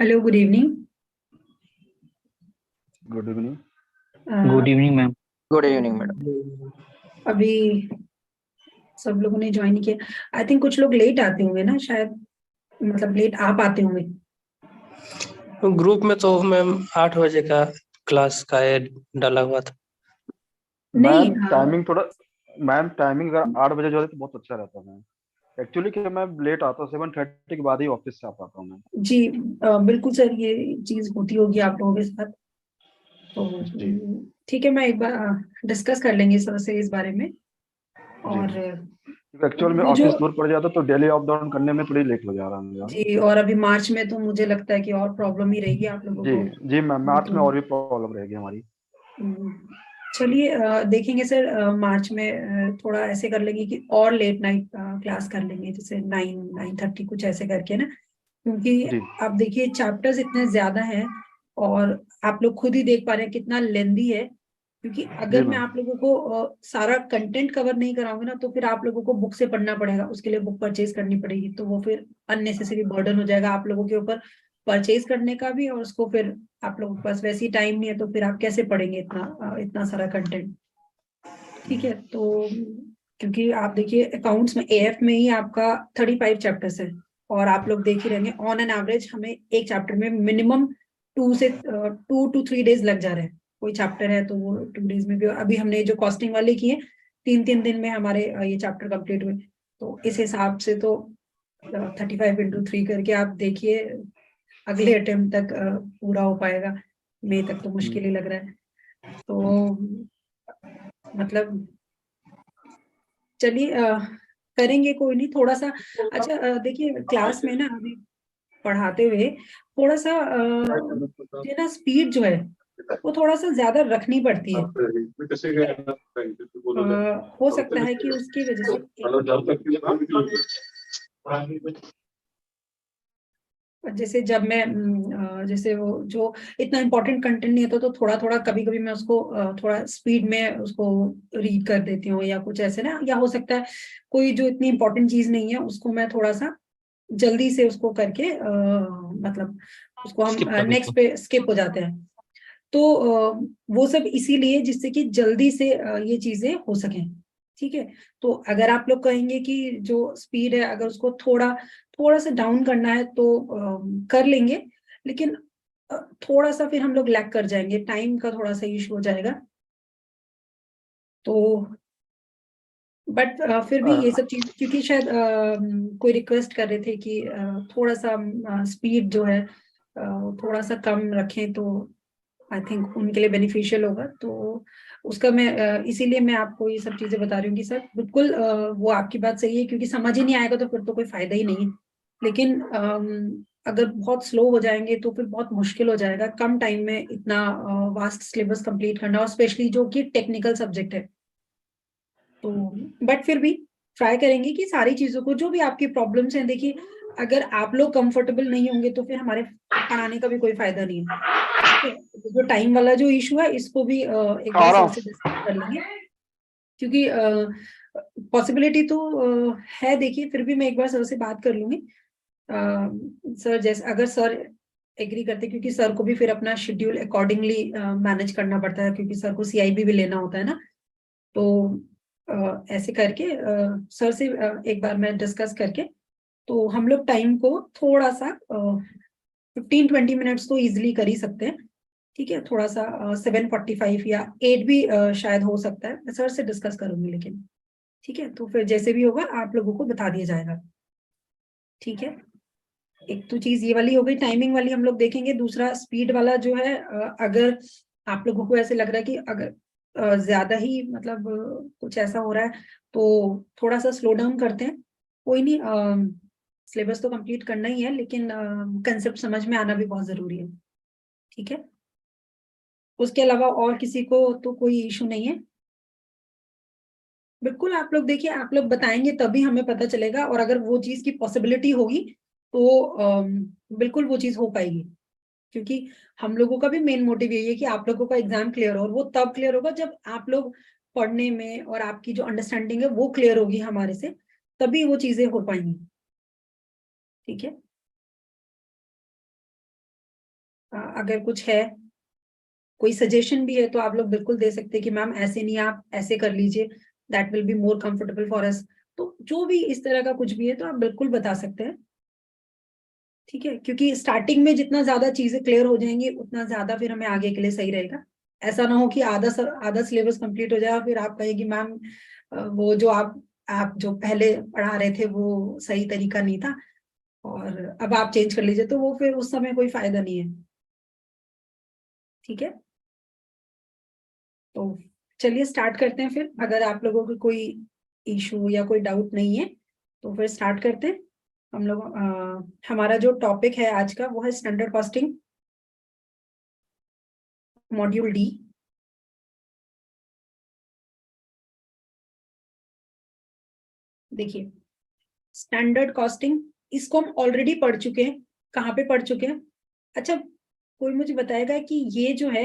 Hello, good evening. Good evening. Good evening ma'am. Good evening madam. अभी सब लोगों ने ज्वाइन किया। आई थिंक कुछ लोग लेट आते होंगे ना, शायद मतलब लेट आप आते होंगे। ग्रुप में तो मैम 8 बजे का क्लास का ऐड डाला हुआ था। नहीं, मैम टाइमिंग थोड़ा मैम टाइमिंग अगर 8 बजे जो है तो बहुत अच्छा रहता मैम। एक्चुअली क्या मैं लेट आता हूँ, 7:30 के बाद ही ऑफिस से आ पाता हूँ मैं। जी, बिल्कुल सर, ये चीज होती होगी आप लोगों के साथ। तो जी ठीक है, मैं एक बार डिस्कस कर लेंगे सर से इस बारे में। जी। और क्योंकि एक्चुअल में वो जो ऑफिस दूर पड़ जाता तो डेली अप डाउन करने में थोड़ी लेट हो जा रहा है मेरा। जी, और अभी मार्च में तो मुझे लगता है कि और प्रॉब्लम ही रहेगी आप लोगों जी को। जी मैम, मार्च तो में और भी प्रॉब्लम रहेगी हमारी। चलिए, देखेंगे सर। मार्च में थोड़ा ऐसे कर लेंगे कि और लेट नाइट क्लास कर लेंगे, जैसे 9-9:30 कुछ ऐसे करके ना। क्योंकि जी आप देखिए चैप्टर्स इतने ज्यादा हैं, और आप लोग खुद ही देख पा रहे हैं कितना लेंदी है। क्योंकि जी अगर मैं मैम। आप लोगों को सारा कंटेंट कवर नहीं कराऊंगी ना, तो फिर आप लोगों को बुक से पढ़ना पड़ेगा, उसके लिए बुक परचेज करनी पड़ेगी, तो वो फिर अननेसेसरी बर्डन हो जाएगा आप लोगों के ऊपर, परचेज करने का भी। और उसको फिर आप लोगों के पास वैसे ही टाइम नहीं है, तो फिर आप कैसे पढ़ेंगे इतना सारा कंटेंट। ठीक है, तो क्योंकि आप देखिए अकाउंट्स में, एएफ में ही आपका 35 चैप्टर्स है। और आप लोग देख ही रहेंगे, ऑन एन एवरेज हमें एक चैप्टर में मिनिमम 2 to 3 डेज लग जा रहे हैं। कोई चैप्टर है तो वो 2 डेज में भी। अभी हमने जो कॉस्टिंग वाले किए, 3-3 दिन में हमारे ये चैप्टर कंप्लीट हुए। तो इस हिसाब से तो 35 into 3 करके आप देखिए, अगले अटेम्प्ट तक पूरा हो पाएगा। मई तक तो मुश्किल ही लग रहा है। तो मतलब चलिए, करेंगे, कोई नहीं, थोड़ा सा। अच्छा, देखिए क्लास में ना अभी पढ़ाते हुए थोड़ा सा ये ना स्पीड जो है वो थोड़ा सा ज्यादा रखनी पड़ती है। हो सकता है कि उसकी वजह से जैसे जब मैं जैसे वो जो इतना इम्पोर्टेंट कंटेंट नहीं होता, तो थोड़ा थोड़ा कभी कभी मैं उसको थोड़ा स्पीड में उसको रीड कर देती हूँ, या कुछ ऐसे ना। या हो सकता है कोई जो इतनी इम्पोर्टेंट चीज नहीं है उसको मैं थोड़ा सा जल्दी से उसको करके मतलब उसको हम स्किप कर देते नेक्स्ट पे स्किप हो जाते हैं। तो वो सब इसीलिए जिससे कि जल्दी से ये चीजें हो सकें। ठीक है, तो अगर आप लोग कहेंगे कि जो स्पीड है अगर उसको थोड़ा थोड़ा सा डाउन करना है तो कर लेंगे। लेकिन थोड़ा सा फिर हम लोग लैग कर जाएंगे, टाइम का थोड़ा सा इशू हो जाएगा। तो बट फिर भी ये सब चीज, क्योंकि शायद कोई रिक्वेस्ट कर रहे थे कि थोड़ा सा स्पीड जो है थोड़ा सा कम रखें, तो आई थिंक उनके लिए बेनिफिशियल होगा। तो उसका मैं इसीलिए मैं आपको ये सब चीजें बता रही हूँ कि सर बिल्कुल वो आपकी बात सही है, क्योंकि समझ ही नहीं आएगा तो फिर तो कोई फायदा ही नहीं है। लेकिन अगर बहुत स्लो हो जाएंगे तो फिर बहुत मुश्किल हो जाएगा कम टाइम में इतना वास्ट सिलेबस कंप्लीट करना, और स्पेशली जो कि टेक्निकल सब्जेक्ट है। तो बट फिर भी ट्राई करेंगे कि सारी चीजों को, जो भी आपकी प्रॉब्लम्स हैं, देखिए अगर आप लोग कंफर्टेबल नहीं होंगे तो फिर हमारे पढ़ाने का भी कोई फायदा नहीं है। ठीक है, तो जो टाइम वाला जो इशू है इसको भी एक बार आ रहा सर हूँ। से डिस्कस कर लेंगे। क्योंकि पॉसिबिलिटी तो है, देखिए फिर भी मैं एक बार सर से बात कर लूंगी। सर जैसे अगर सर एग्री करते, क्योंकि सर को भी फिर अपना शेड्यूल अकॉर्डिंगली मैनेज करना पड़ता है, क्योंकि सर को सीआईबी भी लेना होता है ना। तो ऐसे करके सर से एक बार मैं डिस्कस करके, तो हम लोग टाइम को थोड़ा सा 15-20 मिनट्स तो इजिली कर ही सकते हैं। ठीक है, थोड़ा सा 7:45 या 8 भी शायद हो सकता है, मैं सर से डिस्कस करूंगी। लेकिन ठीक है, तो फिर जैसे भी होगा आप लोगों को बता दिया जाएगा। ठीक है, एक तो चीज ये वाली हो गई, टाइमिंग वाली हम लोग देखेंगे। दूसरा स्पीड वाला जो है, अगर आप लोगों को ऐसे लग रहा है कि अगर ज्यादा ही मतलब कुछ ऐसा हो रहा है, तो थोड़ा सा स्लो डाउन करते हैं। कोई नहीं, सिलेबस तो कंप्लीट करना ही है, लेकिन कंसेप्ट समझ में आना भी बहुत जरूरी है। ठीक है, उसके अलावा और किसी को तो कोई इशू नहीं है। बिल्कुल, आप लोग देखिए, आप लोग बताएंगे तभी हमें पता चलेगा, और अगर वो चीज की पॉसिबिलिटी होगी तो बिल्कुल वो चीज हो पाएगी। क्योंकि हम लोगों का भी मेन मोटिव यही है कि आप लोगों का एग्जाम क्लियर हो, और वो तब क्लियर होगा जब आप लोग पढ़ने में, और आपकी जो अंडरस्टैंडिंग है वो क्लियर होगी हमारे से, तभी वो चीजें हो पाएंगी। ठीक है। अगर कुछ है, कोई सजेशन भी है तो आप लोग बिल्कुल दे सकते हैं कि मैम ऐसे नहीं, आप ऐसे कर लीजिए, that will be more comfortable for us. तो जो भी इस तरह का कुछ भी है तो आप बिल्कुल बता सकते हैं, ठीक है, क्योंकि स्टार्टिंग में जितना ज्यादा चीजें क्लियर हो जाएंगी उतना ज्यादा फिर हमें आगे के लिए सही रहेगा। ऐसा ना हो कि आधा सिलेबस कंप्लीट हो जाए और फिर आप कहें कि मैम वो जो आप जो पहले पढ़ा रहे थे वो सही तरीका नहीं था और अब आप चेंज कर लीजिए, तो वो फिर उस समय कोई फायदा नहीं है, ठीक है। तो चलिए स्टार्ट करते हैं फिर। अगर आप लोगों को कोई इशू या कोई डाउट नहीं है तो फिर स्टार्ट करते हैं हम लोग। हमारा जो टॉपिक है आज का वो है स्टैंडर्ड कॉस्टिंग, मॉड्यूल डी। देखिए, स्टैंडर्ड कॉस्टिंग इसको हम ऑलरेडी पढ़ चुके हैं। कहाँ पे पढ़ चुके हैं? अच्छा, कोई मुझे बताएगा कि ये जो है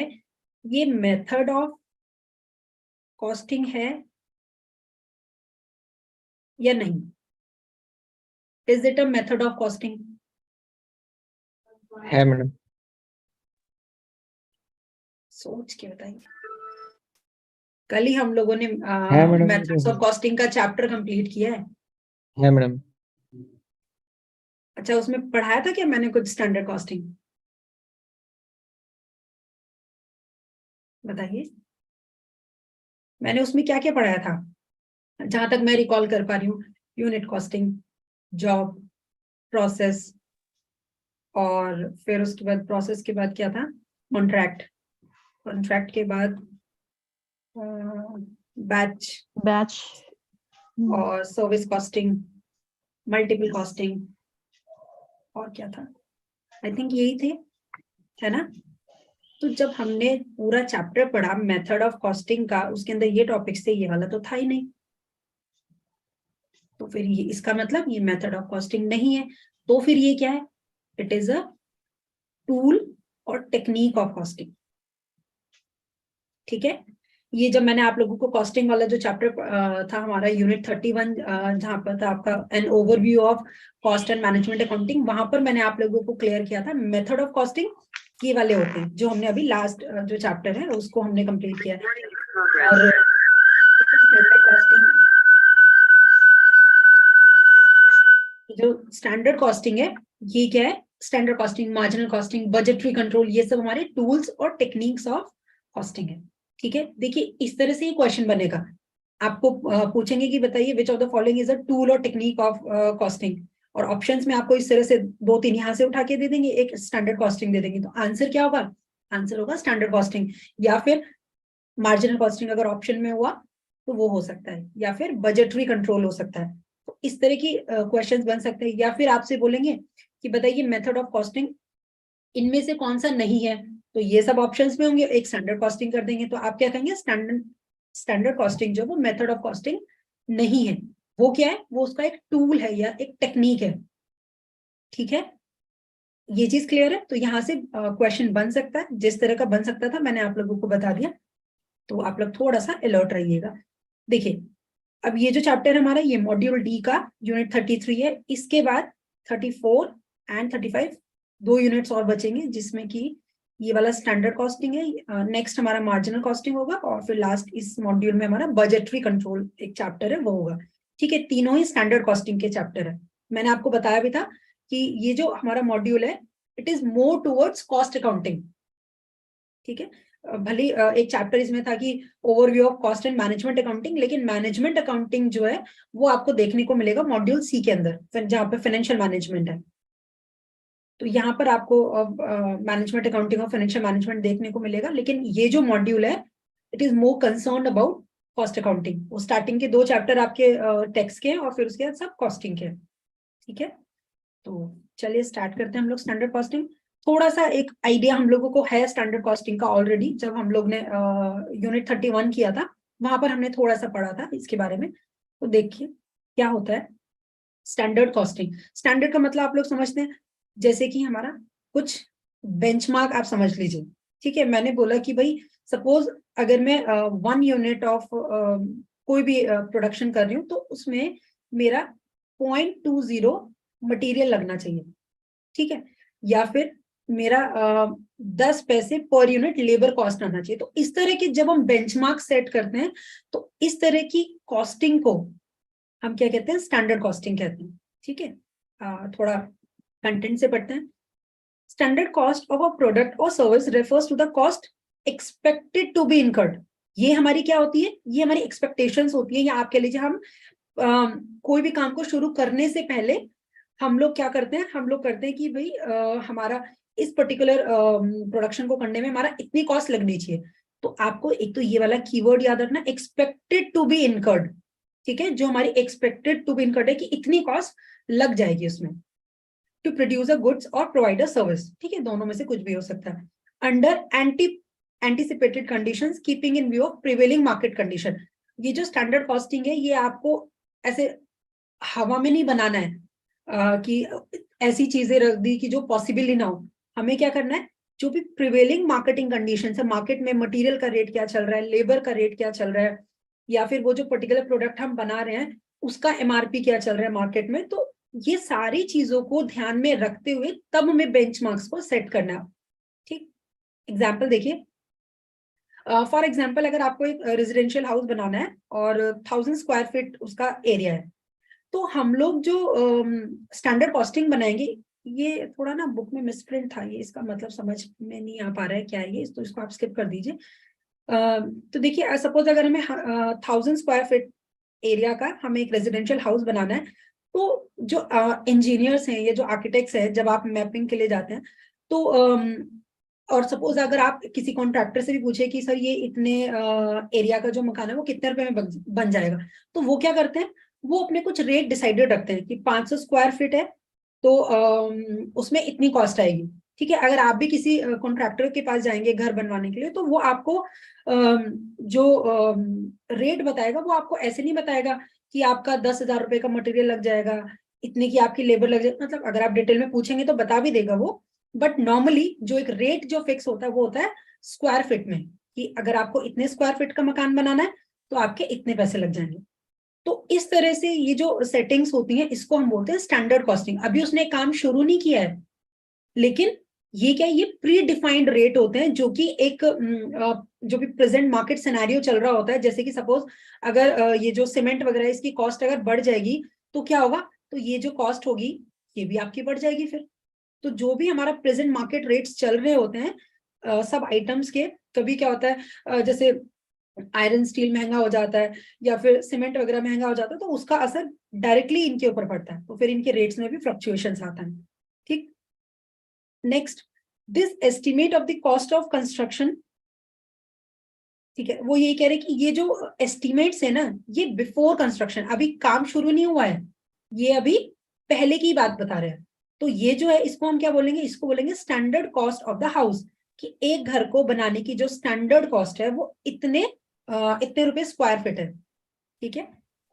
ये मेथड ऑफ कॉस्टिंग है या नहीं? Is it a method of costing? है मैडम। सोच के बताइए। कल ही हम लोगों ने है मैडम, मेथड्स ऑफ कॉस्टिंग का चैप्टर कंप्लीट किया है। है मैडम। अच्छा, उसमें पढ़ाया था क्या मैंने कुछ स्टैंडर्ड कॉस्टिंग? बताइए, मैंने उसमें क्या क्या पढ़ाया था? जहां तक मैं रिकॉल कर पा रही हूँ, यूनिट कॉस्टिंग, जॉब, प्रोसेस, और फिर उसके बाद प्रोसेस के बाद क्या था? कॉन्ट्रैक्ट, कॉन्ट्रैक्ट के बाद बैच बैच और सर्विस कॉस्टिंग, मल्टीपल कॉस्टिंग, और क्या था? आई थिंक यही थे, है ना? तो जब हमने पूरा चैप्टर पढ़ा मेथड ऑफ कॉस्टिंग का, उसके अंदर ये टॉपिक से ये वाला तो था ही नहीं, तो फिर ये इसका मतलब ये मेथड ऑफ कॉस्टिंग नहीं है। तो फिर ये क्या है? इट इज अ टूल और टेक्निक ऑफ कॉस्टिंग, ठीक है। ये जब मैंने आप लोगों को कॉस्टिंग वाला जो चैप्टर था हमारा यूनिट 31, जहां पर था आपका an overview of cost and management accounting, वहां पर मैंने आप लोगों को क्लियर किया था मेथड ऑफ कॉस्टिंग ये वाले होते हैं, जो हमने अभी लास्ट जो चैप्टर है उसको हमने कंप्लीट किया है। और स्टैंडर्ड कॉस्टिंग, जो स्टैंडर्ड कॉस्टिंग है ये क्या है? Standard costing, marginal costing, budgetary control, ये सब हमारे टूल्स और टेक्निक्स ऑफ कॉस्टिंग है, ठीक है। देखिए, इस तरह से ये क्वेश्चन बनेगा। आपको पूछेंगे कि बताइए which of the following is a tool और टेक्निक ऑफ कॉस्टिंग, और ऑप्शंस में आपको इस तरह से 2-3 यहाँ से उठा के दे देंगे, एक स्टैंडर्ड कॉस्टिंग दे देंगे, तो आंसर क्या होगा? आंसर होगा स्टैंडर्ड कॉस्टिंग, या फिर मार्जिनल कॉस्टिंग अगर ऑप्शन में हुआ तो वो हो सकता है, या फिर बजटरी कंट्रोल हो सकता है। तो इस तरह की क्वेश्चंस बन सकते हैं। या फिर आपसे बोलेंगे कि बताइए मेथड ऑफ कॉस्टिंग इनमें से कौन सा नहीं है, तो ये सब ऑप्शंस में होंगे, एक स्टैंडर्ड कॉस्टिंग कर देंगे, तो आप क्या कहेंगे? स्टैंडर्ड कॉस्टिंग जो वो मेथड ऑफ कॉस्टिंग नहीं है, वो क्या है? वो उसका एक टूल है या एक टेक्निक है, ठीक है। ये चीज क्लियर है? तो यहाँ से क्वेश्चन बन सकता है, जिस तरह का बन सकता था मैंने आप लोगों को बता दिया, तो आप लोग थोड़ा सा अलर्ट रहिएगा। देखिए, अब ये जो चैप्टर हमारा ये मॉड्यूल डी का यूनिट 33 है, इसके बाद 34 एंड 35 2 यूनिट्स और बचेंगे, जिसमें कि ये वाला स्टैंडर्ड कॉस्टिंग है, नेक्स्ट हमारा मार्जिनल कॉस्टिंग होगा, और फिर लास्ट इस मॉड्यूल में हमारा बजटरी कंट्रोल एक चैप्टर है वो होगा, ठीक है। तीनों ही स्टैंडर्ड कॉस्टिंग के चैप्टर है। मैंने आपको बताया भी था कि ये जो हमारा मॉड्यूल है it is more towards cost accounting, ठीक है। भले एक चैप्टर इसमें था कि overview of cost and management accounting, लेकिन मैनेजमेंट अकाउंटिंग जो है वो आपको देखने को मिलेगा मॉड्यूल सी के अंदर, जहां पे फाइनेंशियल मैनेजमेंट है। तो यहाँ पर आपको मैनेजमेंट अकाउंटिंग और फाइनेंशियल मैनेजमेंट देखने को मिलेगा, लेकिन ये जो मॉड्यूल है it is more concern about cost accounting. वो स्टार्टिंग के 2 चैप्टर आपके टैक्स के हैं और फिर उसके बाद सब कॉस्टिंग के, ठीक है। तो चलिए स्टार्ट करते हैं हम लोग स्टैंडर्ड कॉस्टिंग। थोड़ा सा एक आइडिया हम लोगों को है स्टैंडर्ड कॉस्टिंग का ऑलरेडी, जब हम लोग ने यूनिट 31 किया था वहां पर हमने थोड़ा सा पढ़ा था इसके बारे में। तो देखिए क्या होता है स्टैंडर्ड कॉस्टिंग। स्टैंडर्ड का मतलब आप लोग समझते हैं, जैसे कि हमारा कुछ बेंचमार्क आप समझ लीजिए, ठीक है। मैंने बोला कि भाई सपोज अगर मैं 1 यूनिट ऑफ कोई भी प्रोडक्शन कर रही हूँ, तो उसमें मेरा 0.20 मटेरियल लगना चाहिए, ठीक है, या फिर मेरा 10 पैसे पर यूनिट लेबर कॉस्ट आना चाहिए। तो इस तरह के जब हम बेंचमार्क सेट करते हैं तो इस तरह की कॉस्टिंग को हम क्या कहते हैं, स्टैंडर्ड कॉस्टिंग कहते हैं। ठीक है, थोड़ा कंटेंट से पढ़ते हैं। Standard cost of a product और service refers to the cost expected to be incurred. ये हमारी क्या होती है, ये हमारी एक्सपेक्टेशंस होती है, या आप कह लीजिए हम कोई भी काम को शुरू करने से पहले हम लोग क्या करते हैं, हम लोग करते हैं कि भाई हमारा इस पर्टिकुलर प्रोडक्शन को करने में हमारा इतनी कॉस्ट लगनी चाहिए। तो आपको एक तो ये वाला कीवर्ड याद रखना, एक्सपेक्टेड टू बी इनकर्ड। ठीक है, जो हमारी एक्सपेक्टेड टू बी इनकर्ड है कि इतनी कॉस्ट लग जाएगी उसमें, टू प्रोड्यूस अ गुड्स और प्रोवाइड अ सर्विस। ठीक है, दोनों में से कुछ भी हो सकता है। Under anticipated conditions keeping in view of prevailing market condition. ये जो स्टैंडर्ड कॉस्टिंग है ये आपको ऐसे हवा में नहीं बनाना है कि ऐसी चीजें रख दी कि जो पॉसिबल ही ना हो। हमें क्या करना है, जो भी प्रिवेलिंग मार्केटिंग कंडीशन है, मार्केट में मटेरियल का रेट क्या चल रहा है, लेबर का रेट क्या चल रहा है, या फिर वो जो पर्टिकुलर प्रोडक्ट हम बना रहे हैं उसका एमआरपी क्या चल रहा है मार्केट में, तो ये सारी चीजों को ध्यान में रखते हुए तब हमें बेंचमार्क्स को सेट करना है। ठीक, एग्जाम्पल देखिए। फॉर एग्जाम्पल अगर आपको एक रेजिडेंशियल हाउस बनाना है और 1000 स्क्वायर फीट उसका एरिया है, तो हम लोग जो स्टैंडर्ड कॉस्टिंग बनाएंगे, ये थोड़ा ना बुक में मिसप्रिंट था, ये इसका मतलब समझ में नहीं आ पा रहा है क्या है ये, तो इसको आप स्किप कर दीजिए। तो देखिए, सपोज अगर हमें 1000 स्क्वायर फीट एरिया का हमें एक रेजिडेंशियल हाउस बनाना है, तो जो इंजीनियर्स हैं, ये जो आर्किटेक्ट्स हैं, जब आप मैपिंग के लिए जाते हैं तो और सपोज अगर आप किसी कॉन्ट्रैक्टर से भी पूछे कि सर ये इतने एरिया का जो मकान है वो कितने रुपए में बन जाएगा, तो वो क्या करते हैं, वो अपने कुछ रेट डिसाइडेड रखते हैं कि 500 स्क्वायर फीट है तो उसमें इतनी कॉस्ट आएगी। ठीक है, अगर आप भी किसी कॉन्ट्रैक्टर के पास जाएंगे घर बनवाने के लिए, तो वो आपको जो रेट बताएगा वो आपको ऐसे नहीं बताएगा कि आपका 10,000 रुपए का मटेरियल लग जाएगा, इतने की आपकी लेबर लग जाएगी। मतलब अगर आप डिटेल में पूछेंगे तो बता भी देगा वो, बट नॉर्मली जो एक रेट जो फिक्स होता है वो होता है स्क्वायर फीट में, कि अगर आपको इतने स्क्वायर फीट का मकान बनाना है तो आपके इतने पैसे लग जाएंगे। तो इस तरह से ये जो सेटिंग्स होती हैं इसको हम बोलते हैं स्टैंडर्ड कॉस्टिंग। अभी उसने काम शुरू नहीं किया है, लेकिन ये क्या है, ये प्री डिफाइंड रेट होते हैं जो कि एक जो भी प्रेजेंट मार्केट सिनेरियो चल रहा होता है। जैसे कि सपोज अगर ये जो सीमेंट वगैरह इसकी कॉस्ट अगर बढ़ जाएगी तो क्या होगा, तो ये जो कॉस्ट होगी ये भी आपकी बढ़ जाएगी फिर। तो जो भी हमारा प्रेजेंट मार्केट रेट्स चल रहे होते हैं सब आइटम्स के, कभी क्या होता है जैसे आयरन स्टील महंगा हो जाता है या फिर सीमेंट वगैरह महंगा हो जाता है, तो उसका असर डायरेक्टली इनके ऊपर पड़ता है, तो फिर इनके रेट्स में भी फ्लक्चुएशंस आता है। ठीक, next, this estimate of the cost of construction. ठीक है, वो ये कह रहे हैं कि ये जो एस्टिमेट्स है ना, ये बिफोर कंस्ट्रक्शन, अभी काम शुरू नहीं हुआ है, ये अभी पहले की बात बता रहे हैं। तो ये जो है इसको हम क्या बोलेंगे, इसको बोलेंगे standard cost of the house, कि एक घर को बनाने की जो स्टैंडर्ड कॉस्ट है वो इतने रुपए स्क्वायर फीट है। ठीक है,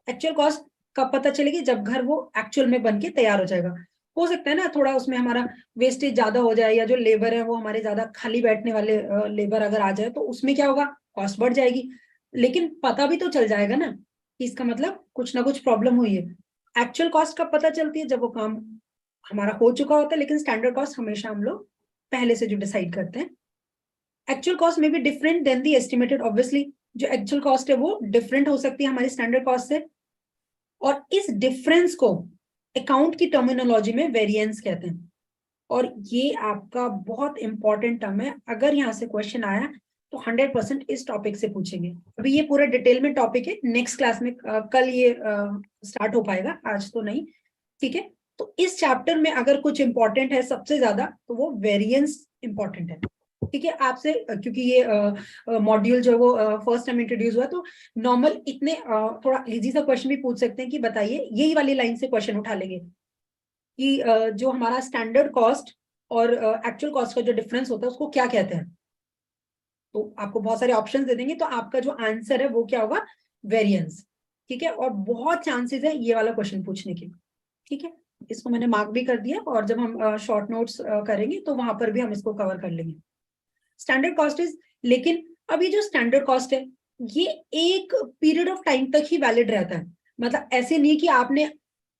एक्चुअल कॉस्ट कब पता चलेगी, जब घर वो एक्चुअल में बन के तैयार हो जाएगा। हो सकता है ना थोड़ा उसमें हमारा वेस्टेज ज्यादा हो जाए, या जो लेबर है वो हमारे ज्यादा खाली बैठने वाले लेबर अगर आ जाए तो उसमें क्या होगा, कॉस्ट बढ़ जाएगी। लेकिन पता भी तो चल जाएगा ना कि इसका मतलब कुछ ना कुछ प्रॉब्लम हुई है। एक्चुअल कॉस्ट कब पता चलती है, जब वो काम हमारा हो चुका होता है, लेकिन स्टैंडर्ड कॉस्ट हमेशा हम लोग पहले से जो डिसाइड करते हैं। एक्चुअल कॉस्ट में भी different than the estimated, obviously जो एक्चुअल कॉस्ट है वो डिफरेंट हो सकती है हमारी स्टैंडर्ड कॉस्ट से, और इस डिफरेंस को अकाउंट की टर्मिनोलॉजी में वेरिएंस कहते हैं। और ये आपका बहुत इंपॉर्टेंट टर्म है, अगर यहाँ से क्वेश्चन आया तो 100% इस टॉपिक से पूछेंगे। अभी ये पूरा डिटेल में टॉपिक है, नेक्स्ट क्लास में कल ये स्टार्ट हो पाएगा, आज तो नहीं। ठीक है, तो इस चैप्टर में अगर कुछ इंपॉर्टेंट है सबसे ज्यादा तो वो वेरिएंस इंपॉर्टेंट है। ठीक है, आपसे क्योंकि ये मॉड्यूल जो है वो फर्स्ट टाइम इंट्रोड्यूस हुआ, तो नॉर्मल इतने थोड़ा इजी सा क्वेश्चन भी पूछ सकते हैं कि बताइए, यही वाली लाइन से क्वेश्चन उठा लेंगे कि जो हमारा स्टैंडर्ड कॉस्ट और एक्चुअल कॉस्ट का जो डिफरेंस होता है उसको क्या कहते हैं। तो आपको बहुत सारे ऑप्शंस दे देंगे, तो आपका जो आंसर है वो क्या होगा, वेरिएंस। ठीक है, और बहुत चांसेस है ये वाला क्वेश्चन पूछने के। ठीक है, इसको मैंने मार्क भी कर दिया, और जब हम शॉर्ट नोट्स करेंगे तो वहां पर भी हम इसको कवर कर लेंगे। स्टैंडर्ड कॉस्ट इज, लेकिन अभी जो स्टैंडर्ड कॉस्ट है ये एक पीरियड ऑफ टाइम तक ही वैलिड रहता है। मतलब ऐसे नहीं कि आपने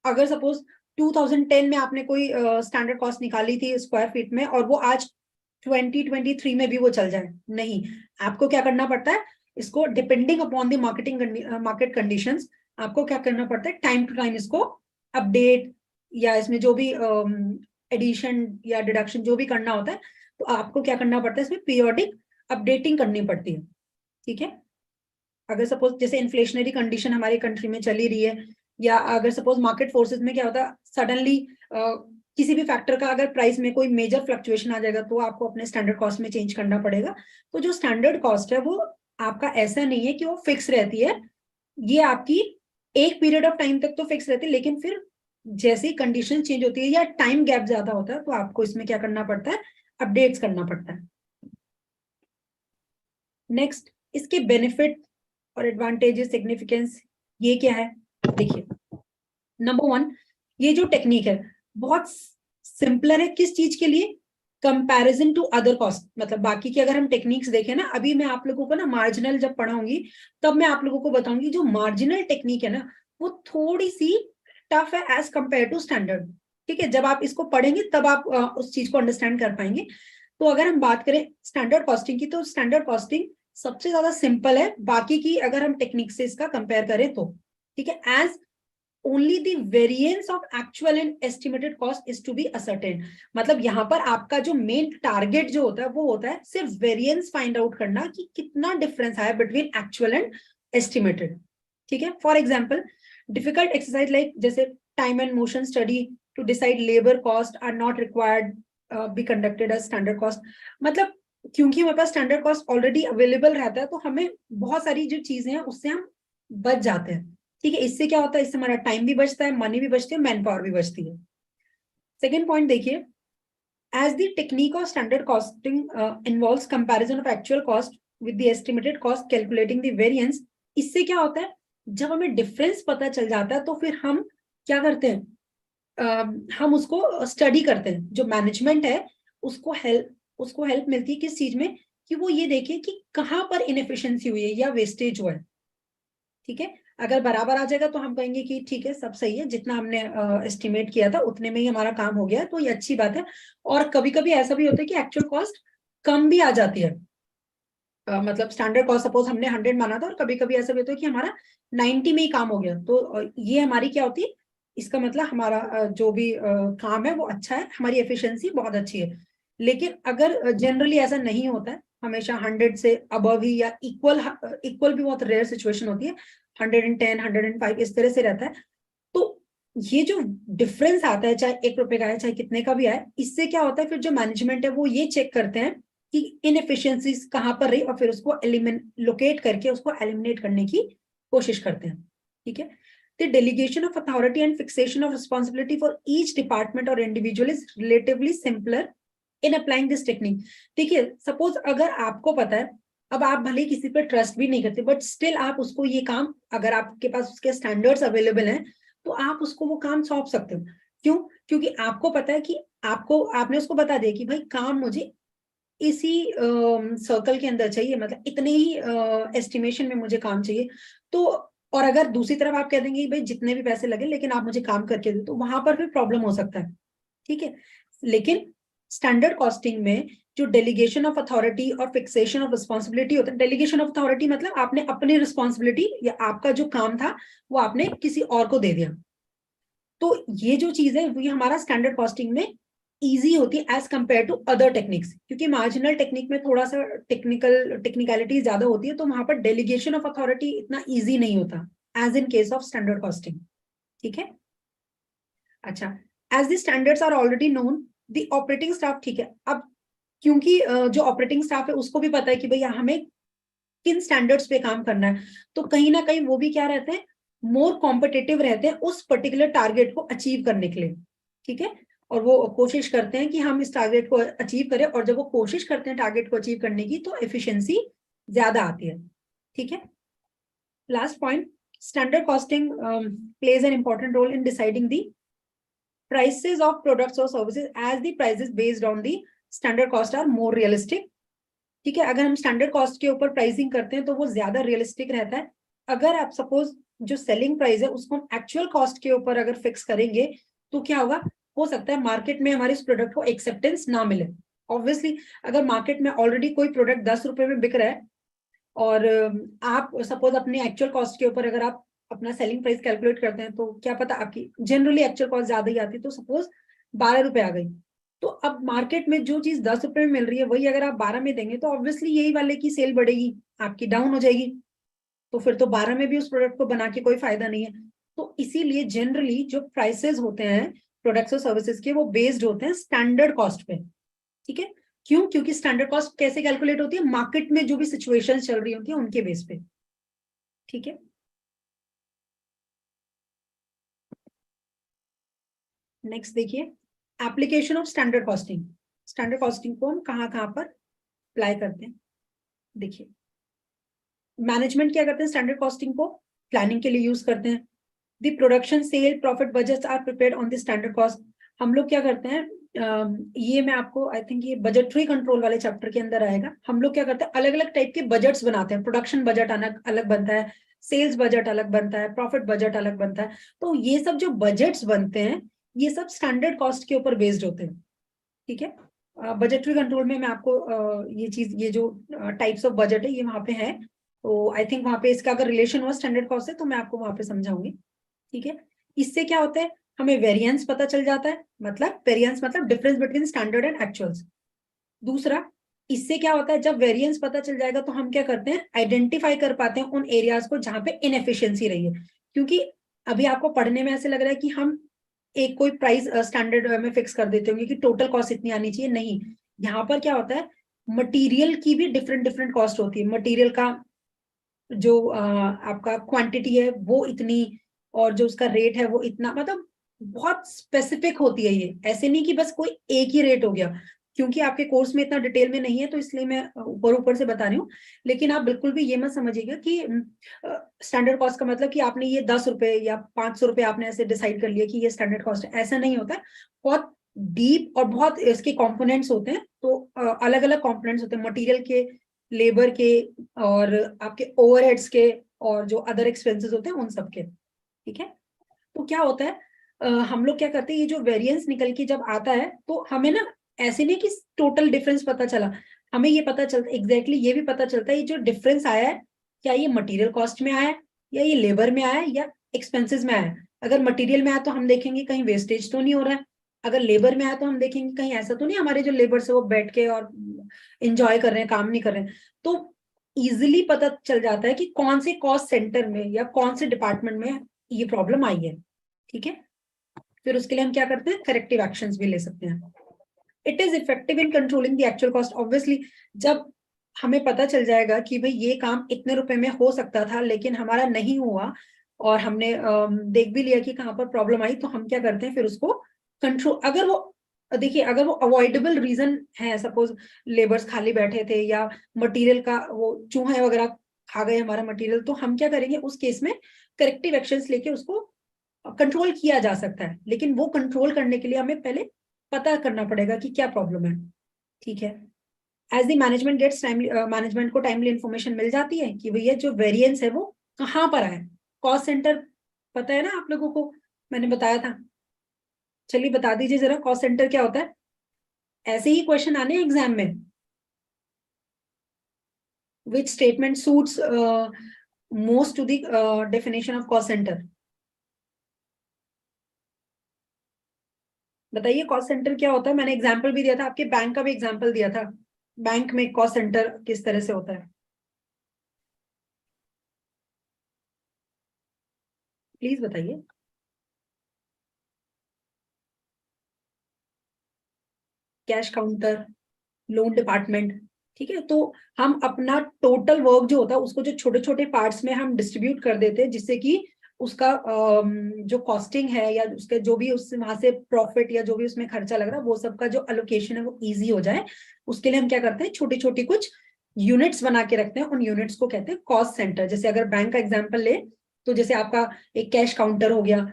अगर सपोज 2010 में आपने कोई स्टैंडर्ड कॉस्ट निकाली थी स्क्वायर फीट में और वो आज 2023 में भी वो चल जाए, नहीं। आपको क्या करना पड़ता है, इसको depending upon the market conditions आपको क्या करना पड़ता है, टाइम टू टाइम इसको अपडेट या इसमें जो भी एडिशन या डिडक्शन जो भी करना होता है, तो आपको क्या करना पड़ता है, इसमें पीरियोडिक अपडेटिंग करनी पड़ती है। ठीक है, अगर सपोज जैसे इन्फ्लेशनरी कंडीशन हमारी कंट्री में चली रही है, या अगर सपोज मार्केट फोर्सेस में क्या होता है, सडनली किसी भी फैक्टर का अगर प्राइस में कोई मेजर फ्लक्चुएशन आ जाएगा तो आपको अपने स्टैंडर्ड कॉस्ट में चेंज करना पड़ेगा। तो जो स्टैंडर्ड कॉस्ट है वो आपका ऐसा नहीं है कि वो फिक्स रहती है, ये आपकी एक पीरियड ऑफ टाइम तक तो फिक्स रहती है, लेकिन फिर जैसे ही कंडीशन चेंज होती है या टाइम गैप ज्यादा होता है तो आपको इसमें क्या करना पड़ता है, अपडेट्स करना पड़ता है। नेक्स्ट, इसके बेनिफिट और एडवांटेजेस, सिग्निफिकेंस, ये क्या है, देखिए। नंबर 1, ये जो टेक्निक है बहुत सिंपलर है, किस चीज के लिए, कंपैरिजन टू अदर कॉस्ट। मतलब बाकी की अगर हम टेक्निक्स देखें ना, अभी मैं आप लोगों को ना मार्जिनल जब पढ़ाऊंगी तब मैं आप लोगों को बताऊंगी जो मार्जिनल टेक्निक है ना वो थोड़ी सी टफ है एज कंपेयर टू स्टैंडर्ड। ठीक है, जब आप इसको पढ़ेंगे तब आप उस चीज को अंडरस्टैंड कर पाएंगे। तो अगर हम बात करें स्टैंडर्ड कॉस्टिंग की, तो स्टैंडर्ड कॉस्टिंग सबसे ज्यादा सिंपल है बाकी की अगर हम टेक्निक से इसका कंपेयर करें तो। ठीक है, as only the variance of actual and estimated cost is to be ascertained। मतलब यहाँ पर आपका जो मेन टारगेट जो होता है वो होता है सिर्फ वेरिएंस फाइंड आउट करना कि कितना डिफरेंस आया बिटवीन एक्चुअल एंड एस्टिमेटेड। ठीक है, for example difficult exercise like जैसे time and motion study to decide labour cost are not required be conducted as standard cost. मतलब क्योंकि हमारे पास स्टैंडर्ड कॉस्ट ऑलरेडी अवेलेबल रहता है तो हमें बहुत सारी जो चीजें हैं उससे हम बच जाते हैं। ठीक है, इससे क्या होता है, इससे हमारा टाइम भी बचता है, मनी भी बचती है, मैन पावर भी बचती है। सेकेंड पॉइंट देखिए, as the technique of standard costing involves comparison of actual cost with the estimated cost calculating the variance. इससे क्या होता है, जब हमें डिफरेंस पता चल जाता है तो फिर हम क्या करते हैं, हम उसको स्टडी करते हैं। जो मैनेजमेंट है उसको हेल्प मिलती है किस चीज में, कि वो ये देखे कि कहाँ पर इनएफिशिएंसी हुई है या वेस्टेज हुआ है। ठीक है, अगर बराबर आ जाएगा तो हम कहेंगे कि ठीक है सब सही है, जितना हमने एस्टिमेट किया था उतने में ही हमारा काम हो गया, तो ये अच्छी बात है। और कभी कभी ऐसा भी होता है कि एक्चुअल कॉस्ट कम भी आ जाती है। मतलब स्टैंडर्ड कॉस्ट सपोज हमने 100 माना था और कभी कभी ऐसा भी होता है कि हमारा 90 में ही काम हो गया, तो ये हमारी क्या होती है, इसका मतलब हमारा जो भी काम है वो अच्छा है, हमारी एफिशिएंसी बहुत अच्छी है। लेकिन अगर जनरली ऐसा नहीं होता है, हमेशा 100 से अबव ही या इक्वल भी बहुत रेयर सिचुएशन होती है, 110 105 इस तरह से रहता है। तो ये जो डिफरेंस आता है चाहे 1 रुपए का है चाहे कितने का भी आए, इससे क्या होता है, फिर जो मैनेजमेंट है वो ये चेक करते हैं कि इनएफिशिएंसीज कहाँ पर रही और फिर उसको लोकेट करके उसको एलिमिनेट करने की कोशिश करते हैं। ठीक है, the delegation of authority and fixation of responsibility for each department or individual is relatively simpler in applying this technique। देखिए, सपोज अगर आपको पता है, अब आप भले किसी पर ट्रस्ट भी नहीं करते बट स्टिल आप उसको ये काम, अगर आपके पास उसके स्टैंडर्ड्स अवेलेबल हैं तो आप उसको वो काम सौंप सकते हो। क्यों? क्योंकि आपको पता है कि आपने उसको बता दिया कि भाई काम मुझे इसी सर्कल के अंदर चाहिए, मतलब इतने ही एस्टिमेशन में मुझे काम चाहिए। तो और अगर दूसरी तरफ आप कह देंगे भाई जितने भी पैसे लगे लेकिन आप मुझे काम करके दो, तो वहां पर भी प्रॉब्लम हो सकता है। ठीक है, लेकिन स्टैंडर्ड कॉस्टिंग में जो डेलीगेशन ऑफ अथॉरिटी और फिक्सेशन ऑफ रिस्पॉन्सिबिलिटी होता है, डेलीगेशन ऑफ अथॉरिटी मतलब आपने अपनी रिस्पॉन्सिबिलिटी या आपका जो काम था वो आपने किसी और को दे दिया। तो ये जो चीज है वो हमारा स्टैंडर्ड कॉस्टिंग में इजी होती है as compare to other techniques, क्योंकि मार्जिनल टेक्निक में थोड़ा सा टेक्निकलिटी ज्यादा होती है, तो वहां पर डेलीगेशन ऑफ अथॉरिटी इतना इजी नहीं होता as in case of standard costing. ठीक है, अच्छा, as the standards are already known the operating staff. ठीक है, अब क्योंकि जो ऑपरेटिंग स्टाफ है उसको भी पता है कि भैया हमें किन स्टैंडर्ड्स पे काम करना है, तो कहीं ना कहीं वो भी क्या रहते हैं, मोर कॉम्पिटिटिव रहते हैं उस पर्टिकुलर टारगेट को अचीव करने के लिए। ठीक है, और वो कोशिश करते हैं कि हम इस टारगेट को अचीव करें, और जब वो कोशिश करते हैं टारगेट को अचीव करने की तो एफिशिएंसी ज्यादा आती है। ठीक है, last point, standard costing plays an important role in deciding the prices of products और services as the prices based on the standard cost are more realistic. ठीक है, अगर हम स्टैंडर्ड कॉस्ट के ऊपर प्राइसिंग करते हैं तो वो ज्यादा रियलिस्टिक रहता है। अगर आप सपोज जो सेलिंग प्राइस है उसको हम एक्चुअल कॉस्ट के ऊपर अगर फिक्स करेंगे तो क्या होगा, हो सकता है मार्केट में हमारे इस प्रोडक्ट को एक्सेप्टेंस ना मिले। ऑब्वियसली अगर मार्केट में ऑलरेडी कोई प्रोडक्ट 10 रुपए में बिक रहा है और आप सपोज अपने एक्चुअल कॉस्ट के ऊपर अगर आप अपना सेलिंग प्राइस कैलकुलेट करते हैं, तो क्या पता आपकी जनरली एक्चुअल कॉस्ट ज्यादा ही आती है, तो सपोज 12 रुपए आ गई, तो अब मार्केट में जो चीज 10 रुपए में मिल रही है वही अगर आप 12 में देंगे तो ऑब्वियसली यही वाले की सेल बढ़ेगी, आपकी डाउन हो जाएगी, तो फिर तो 12 में भी उस प्रोडक्ट को बना के कोई फायदा नहीं है। तो इसीलिए जनरली जो प्राइसेस होते हैं प्रोडक्ट्स और सर्विसेज के, वो बेस्ड होते हैं स्टैंडर्ड कॉस्ट पे। ठीक है, क्यों? क्योंकि स्टैंडर्ड कॉस्ट कैसे कैलकुलेट होती है, मार्केट में जो भी सिचुएशन चल रही होती है उनके बेस पे। ठीक है, नेक्स्ट देखिए, application of standard costing. Standard costing को हम कहाँ कहाँ पर अप्लाई करते हैं, देखिए मैनेजमेंट क्या करते हैं, स्टैंडर्ड कॉस्टिंग को प्लानिंग के लिए यूज करते हैं। The production sale profit budgets are prepared on the standard cost. हम लोग क्या करते हैं, ये मैं आपको आई थिंक ये बजटरी कंट्रोल वाले चैप्टर के अंदर आएगा। हम लोग क्या करते हैं, अलग अलग टाइप के बजट्स बनाते हैं। प्रोडक्शन बजट अलग अलग बनता है, सेल्स बजट अलग बनता है, प्रॉफिट बजट अलग बनता है। तो ये सब जो बजट्स बनते हैं ये सब स्टैंडर्ड कॉस्ट के ऊपर बेस्ड होते हैं। ठीक है, बजटरी कंट्रोल में मैं आपको ये चीज, ये जो टाइप्स ऑफ बजट है ये वहां पे है, तो आई थिंक वहां पे इसका अगर रिलेशन हुआ स्टैंडर्ड कॉस्ट से तो मैं आपको वहां पे समझाऊंगी। ठीक है, इससे क्या होता है, हमें वेरिएंस पता चल जाता है, मतलब वेरिएंस मतलब difference between standard and actuals. दूसरा, इससे क्या होता है, जब वेरिएंस पता चल जाएगा तो हम क्या करते हैं, आइडेंटिफाई कर पाते हैं उन एरियाज को जहां पे इनएफिशिएंसी रही है। क्योंकि अभी आपको पढ़ने में ऐसे लग रहा है कि हम एक कोई प्राइस स्टैंडर्ड में फिक्स कर देते होंगे कि टोटल कॉस्ट इतनी आनी चाहिए, नहीं। यहाँ पर क्या होता है, मटेरियल की भी डिफरेंट डिफरेंट कॉस्ट होती है। मटेरियल का जो आपका क्वांटिटी है वो इतनी, और जो उसका रेट है वो इतना, मतलब बहुत स्पेसिफिक होती है ये। ऐसे नहीं कि बस कोई एक ही रेट हो गया, क्योंकि आपके कोर्स में इतना डिटेल में नहीं है तो इसलिए मैं ऊपर ऊपर से बता रही हूँ। लेकिन आप बिल्कुल भी ये मत समझिएगा कि स्टैंडर्ड कॉस्ट का मतलब कि आपने ये 10 रुपए या 500 रुपए आपने ऐसे डिसाइड कर लिया कि ये स्टैंडर्ड कॉस्ट है, ऐसा नहीं होता है। बहुत डीप और बहुत इसके कंपोनेंट्स होते हैं, तो अलग अलग कंपोनेंट्स होते हैं, मटेरियल के, लेबर के, और आपके ओवरहेड्स के, और जो अदर एक्सपेंसेस होते हैं उन सब के। ठीक है, तो क्या होता है, हम लोग क्या करते हैं, ये जो वेरिएंस निकल के जब आता है तो हमें ना ऐसे नहीं कि टोटल डिफरेंस पता चला, हमें ये पता चलता एग्जैक्टली ये भी पता चलता है ये जो डिफरेंस आया है, क्या ये मटेरियल कॉस्ट में आया है, या ये लेबर में आया है, या एक्सपेंसेस में आया है। अगर मटेरियल में आया तो हम देखेंगे कहीं वेस्टेज तो नहीं हो रहा है, अगर लेबर में आया तो हम देखेंगे कहीं ऐसा तो नहीं हमारे जो लेबर है वो बैठ के और इंजॉय कर रहे हैं, काम नहीं कर रहे हैं। तो इजिली पता चल जाता है कि कौन से कॉस्ट सेंटर में या कौन से डिपार्टमेंट में ये प्रॉब्लम आई है। ठीक है, फिर उसके लिए हम क्या करते हैं, करेक्टिव एक्शंस भी ले सकते हैं। It is effective in controlling the actual cost. Obviously जब हमें पता चल जाएगा कि भाई ये काम इतने रुपए में हो सकता था लेकिन हमारा नहीं हुआ, और हमने देख भी लिया कि कहाँ पर प्रॉब्लम आई, तो हम क्या करते हैं, फिर उसको कंट्रोल, अगर वो देखिए अगर वो अवॉइडेबल रीजन है, सपोज लेबर्स खाली बैठे थे या मटेरियल का वो चूहे वगैरह खा गए हमारा मटेरियल, तो हम क्या करेंगे उस केस में, करेक्टिव एक्शंस लेके उसको कंट्रोल किया जा सकता है। लेकिन वो कंट्रोल करने के लिए हमें पहले पता करना पड़ेगा कि क्या प्रॉब्लम है। ठीक है, as the management gets timely, management को टाइमली इंफॉर्मेशन मिल जाती है कि भैया जो वेरिएंस है वो कहाँ पर है। कॉस्ट सेंटर पता है ना आप लोगों को, मैंने बताया था, चलिए बता दीजिए जरा कॉस्ट सेंटर क्या होता है। ऐसे ही क्वेश्चन आने एग्जाम में, which statement suits most to the definition of cost centre. बताइए कॉस्ट सेंटर क्या होता है। मैंने एग्जाम्पल भी दिया था, आपके बैंक का भी एग्जाम्पल दिया था, बैंक में कॉस्ट सेंटर किस तरह से होता है, प्लीज बताइए। Cash counter, loan department. ठीक है, तो हम अपना टोटल वर्क जो होता है उसको जो छोटे छोटे पार्ट्स में हम डिस्ट्रीब्यूट कर देते हैं, जिससे कि उसका जो कॉस्टिंग है या उसके जो भी उस वहां से प्रॉफिट या जो भी उसमें खर्चा लग रहा है वो सबका जो एलोकेशन है वो इजी हो जाए। उसके लिए हम क्या करते हैं, छोटी छोटी कुछ यूनिट्स बना के रखते हैं, उन यूनिट्स को कहते हैं कॉस्ट सेंटर। जैसे अगर बैंक का एग्जाम्पल ले तो जैसे आपका एक कैश काउंटर हो गया,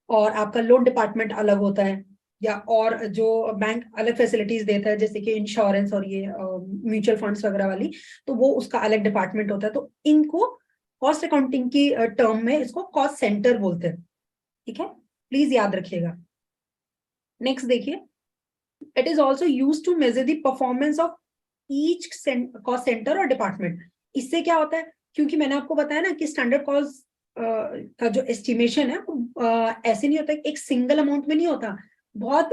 और आपका लोन डिपार्टमेंट अलग होता है, या और जो बैंक अलग फैसिलिटीज देता है जैसे कि इंश्योरेंस और ये म्यूचुअल फंड्स वगैरह वाली, तो वो उसका अलग डिपार्टमेंट होता है। तो इनको कॉस्ट अकाउंटिंग की टर्म में इसको कॉस्ट सेंटर बोलते हैं। ठीक है, प्लीज याद रखिएगा। नेक्स्ट देखिए, it is also use to measure the performance of each cost centre और डिपार्टमेंट। इससे क्या होता है, क्योंकि मैंने आपको बताया ना कि स्टैंडर्ड कॉस्ट का जो एस्टिमेशन है ऐसे नहीं होता, एक सिंगल अमाउंट में नहीं होता, बहुत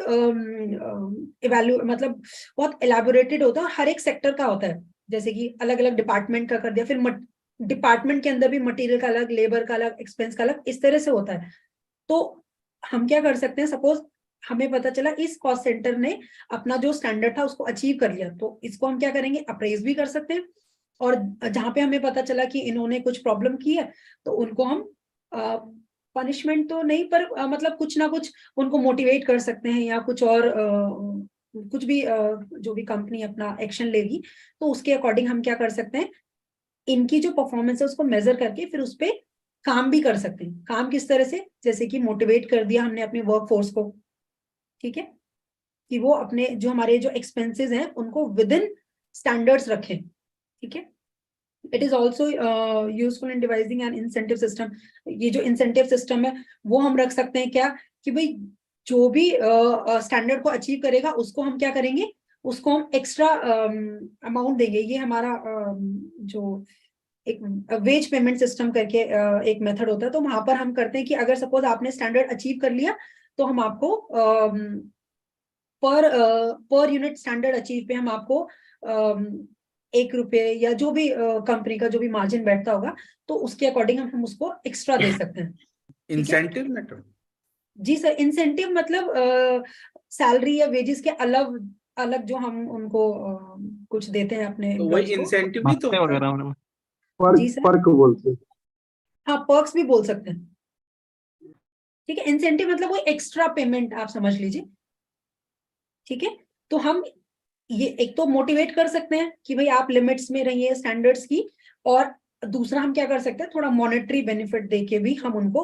मतलब बहुत एलैबोरेटेड होता है, हर एक सेक्टर का होता है। जैसे कि अलग अलग डिपार्टमेंट का कर दिया, फिर डिपार्टमेंट के अंदर भी मटेरियल का अलग, लेबर का अलग, एक्सपेंस का अलग, इस तरह से होता है। तो हम क्या कर सकते हैं, सपोज हमें पता चला इस कॉस्ट सेंटर ने अपना जो स्टैंडर्ड था उसको अचीव कर लिया, तो इसको हम क्या करेंगे, अप्रेज भी कर सकते हैं। और जहां पे हमें पता चला कि इन्होंने कुछ प्रॉब्लम की है, तो उनको हम पनिशमेंट तो नहीं, पर मतलब कुछ ना कुछ उनको मोटिवेट कर सकते हैं, या कुछ और कुछ भी जो भी कंपनी अपना एक्शन लेगी, तो उसके अकॉर्डिंग हम क्या कर सकते हैं, इनकी जो परफॉर्मेंस है उसको मेजर करके फिर उस पर काम भी कर सकते हैं। काम किस तरह से, जैसे कि मोटिवेट कर दिया हमने अपनी वर्क फोर्स को, ठीक है, कि वो अपने जो हमारे जो एक्सपेंसेस हैं उनको विद इन स्टैंडर्ड्स रखें, ठीक है। It is also useful in devising N incentive system. ये जो इंसेंटिव सिस्टम है वो हम रख सकते हैं क्या, कि भाई जो भी स्टैंडर्ड को अचीव करेगा उसको हम क्या करेंगे, उसको हम एक्स्ट्रा अमाउंट देंगे। ये हमारा जो एक वेज पेमेंट सिस्टम करके एक मेथड होता है, तो वहां पर हम करते हैं कि अगर सपोज आपने स्टैंडर्ड अचीव कर लिया, तो हम आपको पर यूनिट स्टैंडर्ड अचीव पे हम आपको ₹1 या जो भी कंपनी का जो भी मार्जिन बैठता होगा, तो उसके अकॉर्डिंग हम उसको एक्स्ट्रा दे सकते हैं। Incentive matter? जी सर, इंसेंटिव मतलब सैलरी या वेजेस के अलग अलग जो हम उनको कुछ देते हैं अपने तो वही एम्प्लॉयज को। इंसेंटिव भी तो होता है। जी सर, पर्क बोलते हैं। हाँ पर्क्स भी बोल सकते हैं, ठीक है। इंसेंटिव मतलब वो एक्स्ट्रा पेमेंट आप समझ लीजिए, ठीक है। तो हम ये एक तो मोटिवेट कर सकते हैं कि भाई आप लिमिट्स में रहिए स्टैंडर्ड्स की, और दूसरा हम क्या कर सकते हैं, थोड़ा मॉनेटरी बेनिफिट देके भी हम उनको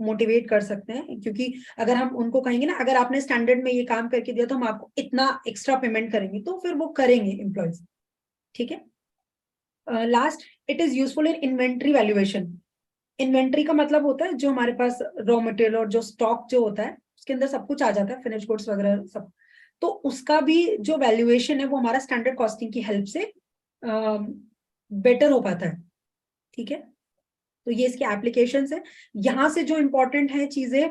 मोटिवेट कर सकते हैं। क्योंकि अगर हम उनको कहेंगे ना, अगर आपने स्टैंडर्ड में ये काम करके दिया तो हम आपको इतना एक्स्ट्रा पेमेंट करेंगे, तो फिर वो करेंगे एम्प्लॉयज, ठीक है। Last, it is useful in inventory valuation. Inventory का मतलब होता है जो हमारे पास रॉ मटेरियल और जो स्टॉक जो होता है उसके अंदर सब कुछ आ जाता है, फिनिश गुड्स वगैरह सब, तो उसका भी जो वैल्यूएशन है वो हमारा स्टैंडर्ड कॉस्टिंग की हेल्प से बेटर हो पाता है, ठीक है। तो ये इसके एप्लीकेशंस है। यहाँ से जो इम्पोर्टेंट है चीजें,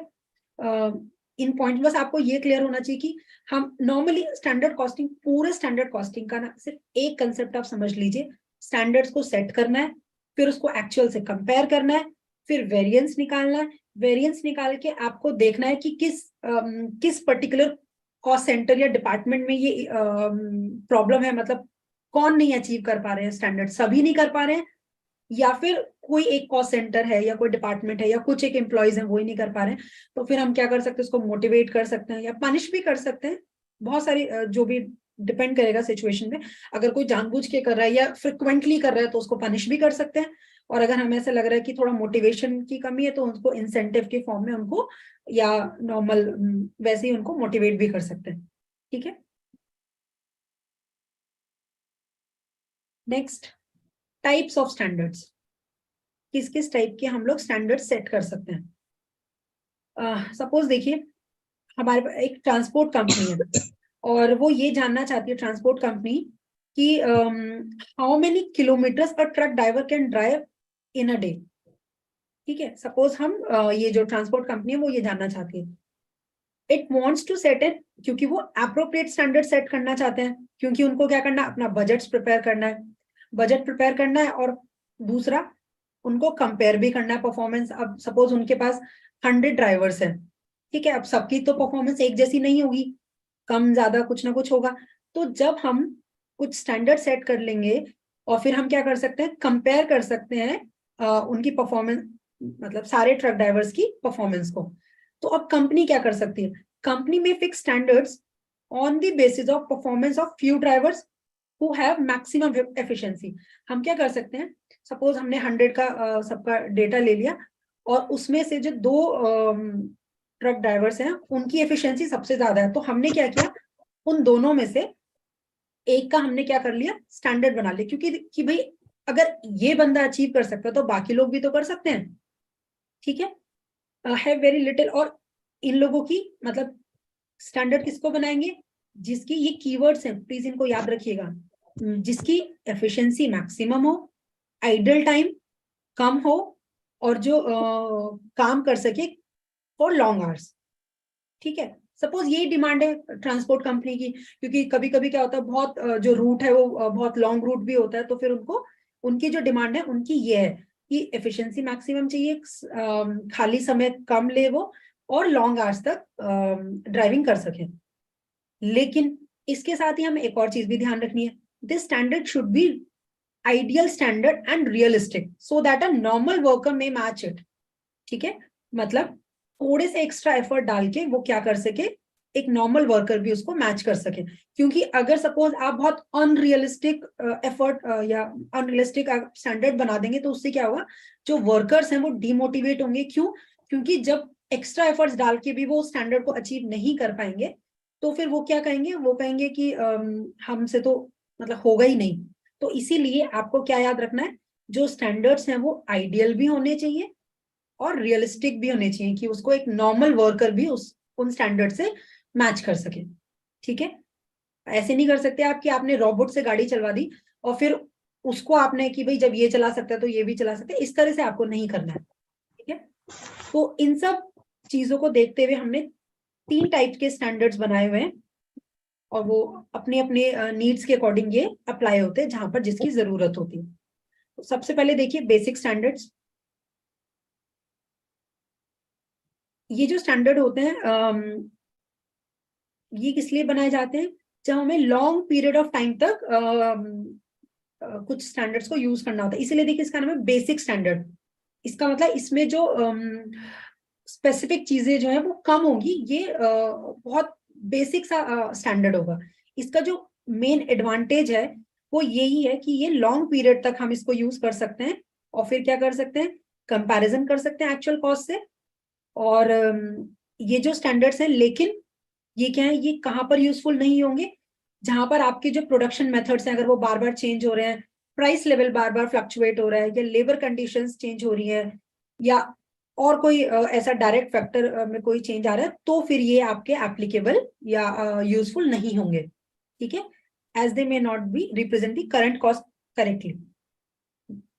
इन पॉइंट बस आपको ये क्लियर होना चाहिए कि हम नॉर्मली स्टैंडर्ड कॉस्टिंग, पूरे स्टैंडर्ड कॉस्टिंग का ना सिर्फ एक कंसेप्ट आप समझ लीजिए, स्टैंडर्ड्स को सेट करना है, फिर उसको एक्चुअल से कंपेयर करना है, फिर वेरिएंस निकालना है, वेरिएंस निकाल के आपको देखना है कि किस पर्टिकुलर कॉस्ट सेंटर या डिपार्टमेंट में ये प्रॉब्लम है, मतलब कौन नहीं अचीव कर पा रहे हैं स्टैंडर्ड, सभी नहीं कर पा रहे हैं, या फिर कोई एक कॉस्ट सेंटर है या कोई डिपार्टमेंट है या कुछ एक एम्प्लॉयज हैं वो ही नहीं कर पा रहे हैं। तो फिर हम क्या कर सकते हैं, उसको मोटिवेट कर सकते हैं या पनिश भी कर सकते हैं। बहुत सारी जो भी डिपेंड करेगा सिचुएशन में, अगर कोई जानबूझ के कर रहा है या फ्रिक्वेंटली कर रहा है तो उसको पनिश भी कर सकते हैं, और अगर हमें ऐसा लग रहा है कि थोड़ा मोटिवेशन की कमी है तो उसको इंसेंटिव के फॉर्म में उनको, या नॉर्मल वैसे ही उनको मोटिवेट भी कर सकते हैं, ठीक है। Next, types of standards. किस किस टाइप के हम लोग स्टैंडर्ड सेट कर सकते हैं। सपोज देखिए, हमारे पास एक ट्रांसपोर्ट कंपनी है और वो ये जानना चाहती है, ट्रांसपोर्ट कंपनी, कि how many kilometres a truck driver can drive in a day, ठीक है। सपोज हम ये जो ट्रांसपोर्ट कंपनी है वो ये जानना चाहती है, it wants to set it, क्योंकि वो एप्रोप्रिएट स्टैंडर्ड सेट करना चाहते हैं, क्योंकि उनको क्या करना है, अपना बजट्स प्रिपेयर करना है, बजट प्रिपेयर करना है, और दूसरा उनको कंपेयर भी करना है परफॉर्मेंस। अब सपोज उनके पास 100 ड्राइवर्स हैं, ठीक है, अब सबकी तो परफॉर्मेंस एक जैसी नहीं होगी, कम ज्यादा कुछ ना कुछ होगा। तो जब हम कुछ स्टैंडर्ड सेट कर लेंगे और फिर हम क्या कर सकते हैं, कंपेयर कर सकते हैं उनकी परफॉर्मेंस, मतलब सारे ट्रक ड्राइवर्स की परफॉर्मेंस को। तो अब कंपनी क्या कर सकती है, कंपनी में fix standards on the basis of performance of few drivers who have maximum efficiency. हम क्या कर सकते हैं, सपोज हमने 100 का सबका डेटा ले लिया, और उसमें से जो 2 ट्रक ड्राइवर्स हैं उनकी एफिशिएंसी सबसे ज्यादा है, तो हमने क्या किया, उन दोनों में से एक का हमने क्या कर लिया, स्टैंडर्ड बना लिया, क्योंकि कि भाई अगर ये बंदा अचीव कर सकता है तो बाकी लोग भी तो कर सकते हैं, ठीक है। हैव वेरी लिटिल, और इन लोगों की मतलब स्टैंडर्ड किसको बनाएंगे? जिसकी ये कीवर्ड्स हैं, प्लीज इनको याद रखिएगा, जिसकी एफिशिएंसी मैक्सिमम हो, आइडल टाइम कम हो, और जो काम कर सके फॉर लॉन्ग आवर्स। ठीक है, सपोज यही डिमांड है ट्रांसपोर्ट कंपनी की, क्योंकि कभी कभी क्या होता है, बहुत जो रूट है वो बहुत लॉन्ग रूट भी होता है, तो फिर उनको, उनकी जो डिमांड है उनकी ये है कि एफिशिएंसी मैक्सिमम चाहिए, खाली समय कम ले वो, और लॉन्ग आवर्स तक ड्राइविंग कर सके। लेकिन इसके साथ ही हमें एक और चीज भी ध्यान रखनी है, this standard should be ideal standard and realistic so that a normal worker में मैच इट। ठीक है, मतलब थोड़े से एक्स्ट्रा एफर्ट डाल के वो क्या कर सके, एक नॉर्मल वर्कर भी उसको मैच कर सके। क्योंकि अगर सपोज आप बहुत अनरियलिस्टिक एफर्ट या अनरियलिस्टिक स्टैंडर्ड बना देंगे, तो उससे क्या होगा, जो वर्कर्स हैं वो डिमोटिवेट होंगे। क्यों? क्योंकि जब एक्स्ट्रा एफर्ट्स डाल के भी वो स्टैंडर्ड को अचीव नहीं कर पाएंगे, तो फिर वो क्या कहेंगे, वो कहेंगे कि हमसे तो मतलब होगा ही नहीं। तो इसीलिए आपको क्या याद रखना है, जो स्टैंडर्ड्स हैं वो आइडियल भी होने चाहिए और रियलिस्टिक भी होने चाहिए, कि उसको एक नॉर्मल वर्कर भी उन स्टैंडर्ड से मैच कर सके। ठीक है, ऐसे नहीं कर सकते आप कि आपने रोबोट से गाड़ी चलवा दी और फिर उसको आपने कि भाई जब ये चला सकता है तो ये भी चला सकता है, इस तरह से आपको नहीं करना है। ठीक है, तो इन सब चीजों को देखते हुए हमने 3 टाइप के स्टैंडर्ड्स बनाए हुए हैं, और वो अपने अपने नीड्स के अकॉर्डिंग ये अप्लाई होते हैं जहां पर जिसकी जरूरत होती है। तो सबसे पहले देखिए बेसिक स्टैंडर्ड्स। ये जो स्टैंडर्ड होते हैं ये किस लिए बनाए जाते हैं, जब हमें लॉन्ग पीरियड ऑफ टाइम तक कुछ स्टैंडर्ड्स को यूज करना होता है। इसीलिए देखिए इसका नाम है बेसिक स्टैंडर्ड। इसका मतलब इसमें जो स्पेसिफिक चीजें जो है वो कम होगी, ये बहुत बेसिक सा स्टैंडर्ड होगा। इसका जो मेन एडवांटेज है वो यही है कि ये लॉन्ग पीरियड तक हम इसको यूज कर सकते हैं, और फिर क्या कर सकते हैं, कंपैरिजन कर सकते हैं एक्चुअल कॉस्ट से। और ये जो स्टैंडर्ड्स हैं, लेकिन ये क्या है, ये कहाँ पर यूजफुल नहीं होंगे, जहां पर आपके जो प्रोडक्शन मेथड्स हैं अगर वो बार बार चेंज हो रहे हैं, प्राइस लेवल बार बार फ्लक्चुएट हो रहा है, या लेबर कंडीशंस चेंज हो रही है, या और कोई ऐसा डायरेक्ट फैक्टर में कोई चेंज आ रहा है, तो फिर ये आपके एप्लीकेबल या यूजफुल नहीं होंगे। ठीक है, as they may not be represent the current cost correctly.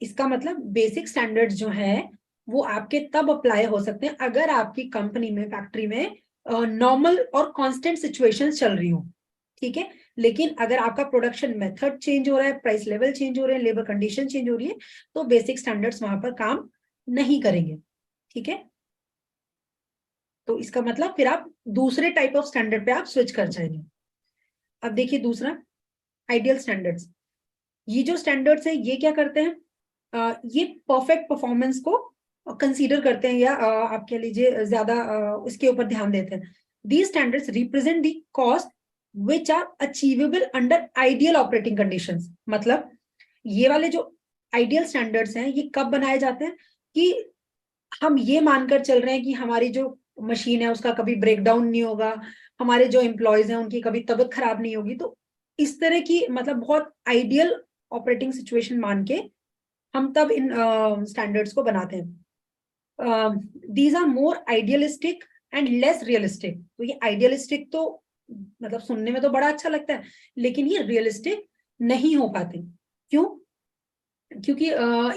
इसका मतलब बेसिक स्टैंडर्ड्स जो है वो आपके तब अप्लाई हो सकते हैं अगर आपकी कंपनी में, फैक्ट्री में नॉर्मल और कांस्टेंट सिचुएशंस चल रही हो। ठीक है, लेकिन अगर आपका प्रोडक्शन मेथड चेंज हो रहा है, प्राइस लेवल चेंज हो रहे हैं, लेबर कंडीशन चेंज हो रही है, तो बेसिक स्टैंडर्ड्स वहां पर काम नहीं करेंगे। ठीक है, तो इसका मतलब फिर आप दूसरे टाइप ऑफ स्टैंडर्ड पे आप स्विच कर जाएंगे। अब देखिए दूसरा, आइडियल स्टैंडर्ड्स। ये जो स्टैंडर्ड्स है ये क्या करते हैं, ये परफेक्ट परफॉर्मेंस को कंसीडर करते हैं, या आप कह लीजिए ज्यादा इसके ऊपर ध्यान देते हैं। These standards represent the cost which are achievable under ideal operating conditions। मतलब ये वाले जो आइडियल स्टैंडर्ड्स हैं ये कब बनाए जाते हैं, कि हम ये मानकर चल रहे हैं कि हमारी जो मशीन है उसका कभी ब्रेक डाउन नहीं होगा, हमारे जो एम्प्लॉयज हैं उनकी कभी तबीयत खराब नहीं होगी। तो इस तरह की मतलब बहुत आइडियल ऑपरेटिंग सिचुएशन मान के हम तब इन स्टैंडर्ड्स को बनाते हैं। These are more idealistic and less realistic. तो ये आइडियलिस्टिक तो मतलब सुनने में तो बड़ा अच्छा लगता है, लेकिन ये रियलिस्टिक नहीं हो पाते। क्यों? क्योंकि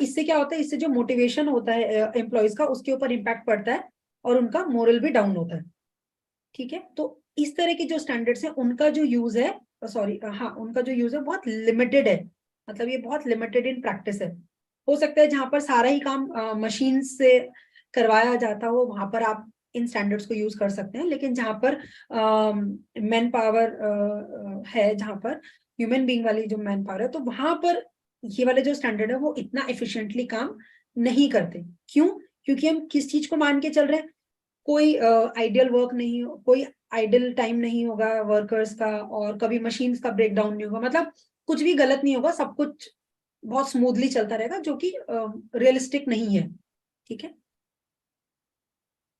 इससे क्या होता है, इससे जो मोटिवेशन होता है एम्प्लॉयज का उसके ऊपर इम्पैक्ट पड़ता है और उनका मोरल भी डाउन होता है। ठीक है, तो इस तरह के जो स्टैंडर्ड्स हैं उनका जो यूज है, उनका जो यूज है बहुत लिमिटेड है। मतलब ये बहुत लिमिटेड इन प्रैक्टिस है। हो सकता है जहां पर सारा ही काम मशीन से करवाया जाता हो वहां पर आप इन स्टैंडर्ड्स को यूज कर सकते हैं, लेकिन जहां पर मैन पावर है, जहां पर ह्यूमन बीइंग वाली जो मैन पावर है, तो वहां पर ये वाले जो स्टैंडर्ड है वो इतना एफिशिएंटली काम नहीं करते। क्यों? क्योंकि हम किस चीज को मान के चल रहे हैं, कोई आइडियल वर्क नहीं हो, कोई आइडियल टाइम नहीं होगा वर्कर्स का, और कभी मशीन्स का ब्रेकडाउन नहीं होगा, मतलब कुछ भी गलत नहीं होगा, सब कुछ बहुत स्मूथली चलता रहेगा, जो कि रियलिस्टिक नहीं है। ठीक है,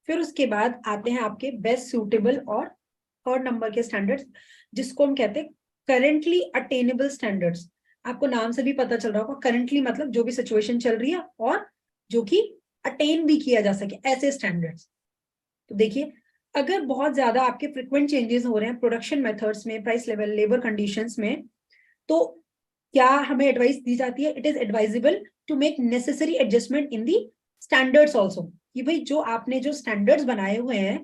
फिर उसके बाद आते हैं आपके बेस्ट सूटेबल और थर्ड नंबर के स्टैंडर्ड्स, जिसको हम कहते हैं करेंटली अटेनेबल स्टैंडर्ड्स। आपको नाम से भी पता चल रहा होगा, करेंटली मतलब जो भी सिचुएशन चल रही है और जो कि अटेन भी किया जा सके, ऐसे स्टैंडर्ड्स। तो देखिए अगर बहुत ज्यादा आपके फ्रिक्वेंट चेंजेस हो रहे हैं प्रोडक्शन मेथड्स में, प्राइस लेवल, लेबर कंडीशंस में, तो क्या हमें एडवाइस दी जाती है, it is advisable to make necessary adjustment in the standards also, कि भाई जो आपने जो स्टैंडर्ड्स बनाए हुए हैं,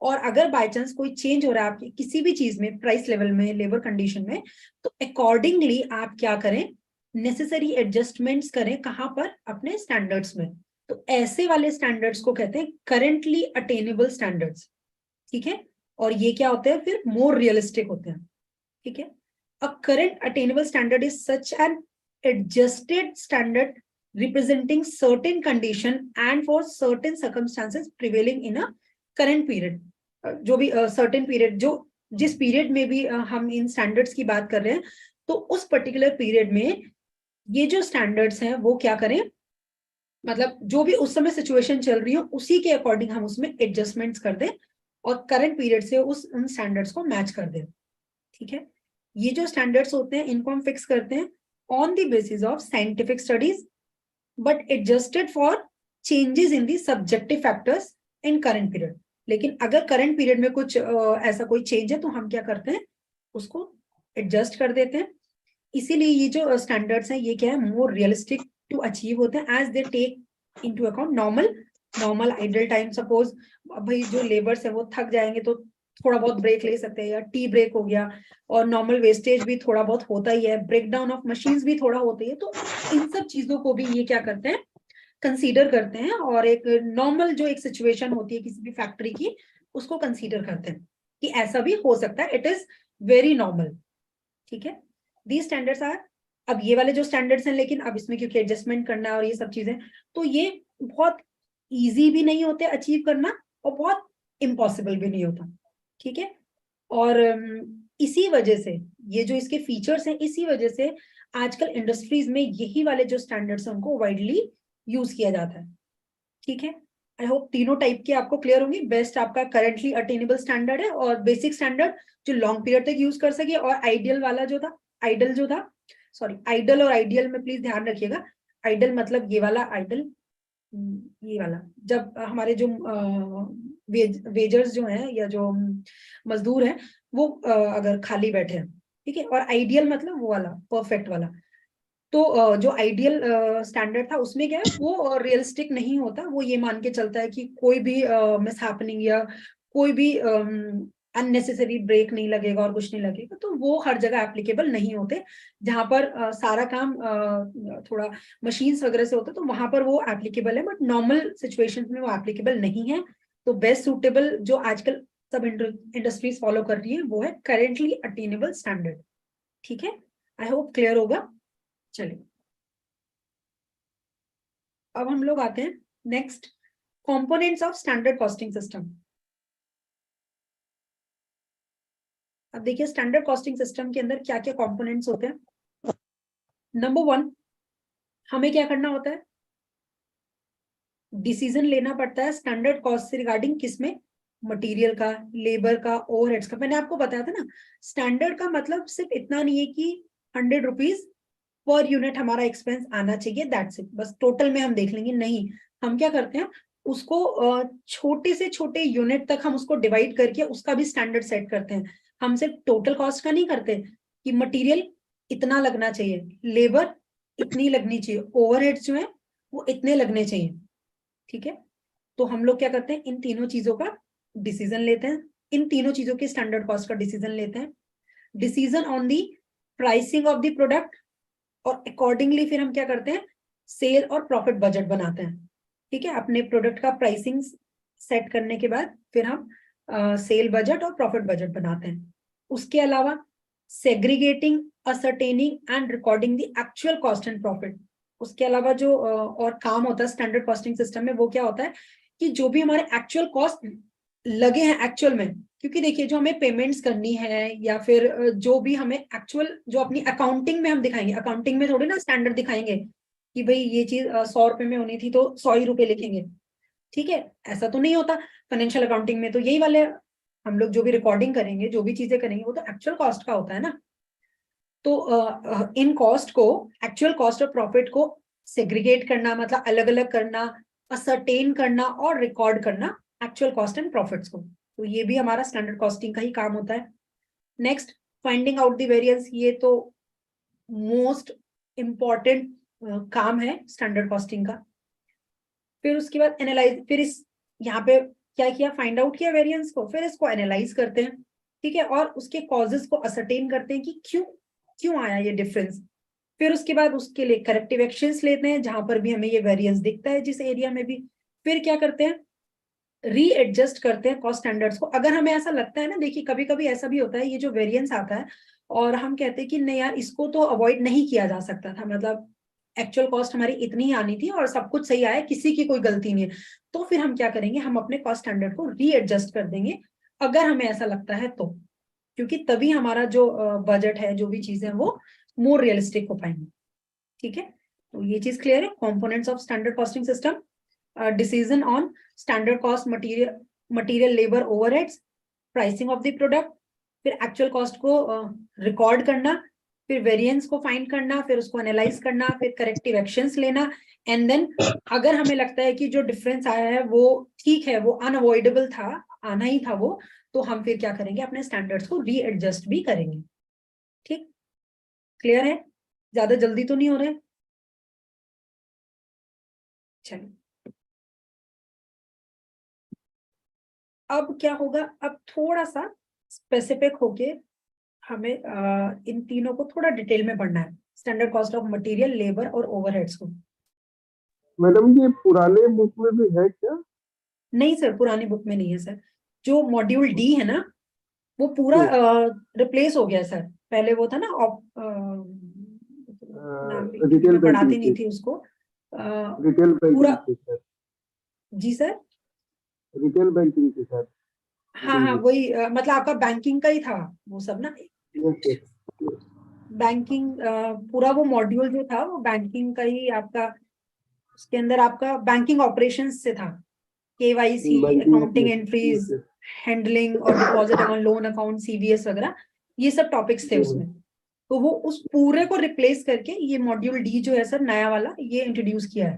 और अगर बाय चांस कोई चेंज हो रहा है आपकी किसी भी चीज में, प्राइस लेवल में, लेबर कंडीशन में, तो अकॉर्डिंगली आप क्या करें, नेसेसरी एडजस्टमेंट्स करें, कहां पर, अपने स्टैंडर्ड्स में। तो ऐसे वाले स्टैंडर्ड्स को कहते हैं करेंटली अटेनेबल स्टैंडर्ड्स, ठीक है। और ये क्या होते हैं फिर, मोर रियलिस्टिक होते हैं, ठीक है। A current attainable standard is such an adjusted standard representing certain condition and for certain circumstances prevailing in a current period. जो भी certain period, जो जिस पीरियड में भी हम इन स्टैंडर्ड्स की बात कर रहे हैं, तो उस पर्टिकुलर पीरियड में ये जो स्टैंडर्ड्स हैं वो क्या करें, मतलब जो भी उस समय सिचुएशन चल रही हो उसी के अकॉर्डिंग हम उसमें एडजस्टमेंट्स कर दें और करंट पीरियड से उन स्टैंडर्ड्स को मैच कर दें, ठीक है। ये जो स्टैंडर्ड्स होते हैं इनको हम फिक्स करते हैं on the basis of scientific studies, but adjusted for changes in the subjective factors in current period. लेकिन अगर करंट पीरियड में कुछ ऐसा कोई चेंज है तो हम क्या करते हैं, उसको एडजस्ट कर देते हैं। इसीलिए ये जो स्टैंडर्ड्स हैं ये क्या है, मोर रियलिस्टिक टू अचीव होते हैं as they take into account normal idle time. Suppose भाई जो लेबर्स है वो थक जाएंगे तो थोड़ा बहुत ब्रेक ले सकते हैं, या टी ब्रेक हो गया, और नॉर्मल वेस्टेज भी थोड़ा बहुत होता ही है, ब्रेक डाउन ऑफ मशीन्स भी थोड़ा होती है। तो इन सब चीजों को भी ये क्या करते हैं, कंसीडर करते हैं, और एक नॉर्मल जो एक सिचुएशन होती है किसी भी फैक्ट्री की, उसको कंसीडर करते हैं कि ऐसा भी हो सकता है, इट इज वेरी नॉर्मल, ठीक है। दी स्टैंडर्ड्स आर, अब ये वाले जो स्टैंडर्ड्स हैं, लेकिन अब इसमें क्योंकि एडजस्टमेंट करना है और ये सब चीजें, तो ये बहुत इजी भी नहीं होते अचीव करना और बहुत इम्पॉसिबल भी नहीं होता, ठीक है। और इसी वजह से ये जो इसके फीचर्स हैं, इसी वजह से आजकल इंडस्ट्रीज में यही वाले जो स्टैंडर्ड्स हैं उनको वाइडली यूज किया जाता है, ठीक है। आई होप तीनों टाइप के आपको क्लियर होंगे। बेस्ट आपका करंटली अटेनेबल स्टैंडर्ड है, और बेसिक स्टैंडर्ड जो लॉन्ग पीरियड तक यूज कर सके, और आइडियल वाला जो था, आइडल और आइडियल में प्लीज ध्यान रखिएगा। आइडल मतलब ये वाला आइडल, ये वाला जब हमारे जो वेजर्स जो हैं या जो मजदूर हैं वो अगर खाली बैठे हैं, ठीक है। और आइडियल मतलब वो वाला परफेक्ट वाला। तो जो आइडियल स्टैंडर्ड था उसमें क्या है, वो रियलिस्टिक नहीं होता, वो ये मान के चलता है कि कोई भी मिसहैपनिंग या कोई भी अननेसेसरी ब्रेक नहीं लगेगा और कुछ नहीं लगेगा, तो वो हर जगह एप्लीकेबल नहीं होते। जहां पर सारा काम थोड़ा मशीन्स वगैरह से होता है तो वहां पर वो एप्लीकेबल है, बट नॉर्मल सिचुएशंस में वो एप्लीकेबल नहीं है। तो बेस्ट सूटेबल जो आजकल सब इंडस्ट्रीज फॉलो कर रही है वो है करेंटली अटेनेबल स्टैंडर्ड, ठीक है। आई होप क्लियर होगा। चलिए अब हम लोग आते हैं next, components of standard costing system. अब देखिए स्टैंडर्ड कॉस्टिंग सिस्टम के अंदर क्या क्या कंपोनेंट्स होते हैं। नंबर 1, हमें क्या करना होता है, डिसीजन लेना पड़ता है स्टैंडर्ड कॉस्ट से रिगार्डिंग किसमें, मटेरियल का, लेबर का, ओवरहेड्स का। मैंने आपको बताया था ना, स्टैंडर्ड का मतलब सिर्फ इतना नहीं है कि 100 रुपीज पर यूनिट हमारा एक्सपेंस आना चाहिए, दैट्स इट, बस टोटल में हम देख लेंगे। नहीं, हम क्या करते हैं, उसको छोटे से छोटे यूनिट तक हम उसको डिवाइड करके उसका भी स्टैंडर्ड सेट करते हैं। हम सिर्फ टोटल कॉस्ट का नहीं करते कि मटेरियल इतना लगना चाहिए, लेबर इतनी लगनी चाहिए, ओवरहेड्स जो है वो इतने लगने चाहिए, ठीक है। तो हम लोग क्या करते हैं, इन तीनों चीजों का डिसीजन लेते हैं, इन तीनों चीजों के स्टैंडर्ड कॉस्ट का डिसीजन लेते हैं, decision on the pricing of the product, और अकॉर्डिंगली फिर हम क्या करते हैं, सेल और प्रॉफिट बजट बनाते हैं, ठीक है। अपने प्रोडक्ट का प्राइसिंग सेट करने के बाद फिर हम सेल बजट और प्रॉफिट बजट बनाते हैं। उसके अलावा segregating, ascertaining and recording the actual cost and profit. उसके अलावा जो और काम होता है स्टैंडर्ड कॉस्टिंग सिस्टम में, वो क्या होता है कि जो भी हमारे एक्चुअल कॉस्ट लगे हैं एक्चुअल में, क्योंकि देखिए जो हमें पेमेंट्स करनी है या फिर जो भी हमें एक्चुअल जो अपनी अकाउंटिंग में हम दिखाएंगे, अकाउंटिंग में थोड़ी ना स्टैंडर्ड दिखाएंगे कि भाई ये चीज 100 रुपए में होनी थी तो 100 ही रुपए लिखेंगे, ठीक है, ऐसा तो नहीं होता। फाइनेंशियल अकाउंटिंग में तो यही वाले हम लोग जो भी रिकॉर्डिंग करेंगे, जो भी चीजें करेंगे, वो तो एक्चुअल कॉस्ट का होता है ना। तो इन कॉस्ट को, एक्चुअल कॉस्ट और प्रॉफिट को सेग्रीगेट करना मतलब अलग अलग करना, असर्टेन करना और रिकॉर्ड करना एक्चुअल कॉस्ट एंड प्रॉफिट्स को, तो ये भी हमारा स्टैंडर्ड कॉस्टिंग का ही काम होता है। Next, finding out the variance, ये तो मोस्ट इम्पॉर्टेंट काम है स्टैंडर्ड कॉस्टिंग का। फिर उसके बाद एनालाइज, फिर इस यहाँ पे क्या किया, फाइंड आउट किया वेरिएंस को, फिर इसको एनालाइज करते हैं, ठीक है, और उसके कॉजेस को असरटेन करते हैं कि क्यों क्यों आया ये डिफरेंस। फिर उसके बाद उसके लिए करेक्टिव एक्शंस लेते हैं जहां पर भी हमें ये वेरिएंस दिखता है जिस एरिया में भी। फिर क्या करते हैं, रीएडजस्ट करते हैं कॉस्ट स्टैंडर्ड्स को। अगर हमें ऐसा लगता है ना, देखिए कभी कभी ऐसा भी होता है, ये जो वेरिएंस आता है और हम कहते हैं कि नहीं यार इसको तो अवॉइड नहीं किया जा सकता था, मतलब एक्चुअल कॉस्ट हमारी इतनी ही आनी थी और सब कुछ सही आया, किसी की कोई गलती नहीं है, तो फिर हम क्या करेंगे, हम अपने कॉस्ट स्टैंडर्ड को रीएडजस्ट कर देंगे अगर हमें ऐसा लगता है तो, क्योंकि तभी हमारा जो बजट है, जो भी चीजें हैं वो मोर रियलिस्टिक हो पाएंगे। ठीक है, तो ये चीज क्लियर है। Components of standard costing system, decision on standard cost, material labour overheads, pricing of the product, फिर एक्चुअल कॉस्ट को रिकॉर्ड करना, फिर वेरिएंस को फाइंड करना, फिर उसको एनालाइज करना, फिर करेक्टिव एक्शंस लेना, एंड देन अगर हमें लगता है कि जो डिफरेंस आया है वो ठीक है, वो अनअवॉइडेबल था, आना ही था वो, तो हम फिर क्या करेंगे, अपने स्टैंडर्ड्स को रीएडजस्ट भी करेंगे। ठीक, क्लियर है? ज्यादा जल्दी तो नहीं हो रहा है? चलिए, अब क्या होगा, अब थोड़ा सा स्पेसिफिक होके हमें इन तीनों को थोड़ा डिटेल में पढ़ना है, standard cost of material, labour और ओवरहेड्स को। मैडम ये पुराने बुक में भी है क्या? नहीं सर, पुरानी बुक में नहीं है सर। जो मॉड्यूल डी है ना, वो पूरा रिप्लेस हो गया सर। पहले वो था ना नाम भी रिटेल मैं पढ़ाती बैंकिंग नहीं की, थी उसको, रिटेल पूरा। बैंकिंग की सर, जी सर, रिटेल बैंकिंग की सर। हाँ हाँ वही, मतलब आपका बैंकिंग का ही था वो सब ना, यस यस। बैंकिंग, पूरा वो मॉड्यूल जो था वो बैंकिंग का ही आपका, उसके अंदर आपका बैंकिंग ऑपरेशंस से था, KYC, banking accounting entries, handling और deposit account, loan account, CVS वगैरह, ये सब टॉपिक्स थे उसमें। तो वो उस पूरे को रिप्लेस करके ये मॉड्यूल डी जो है सर, नया वाला, ये इंट्रोड्यूस किया है।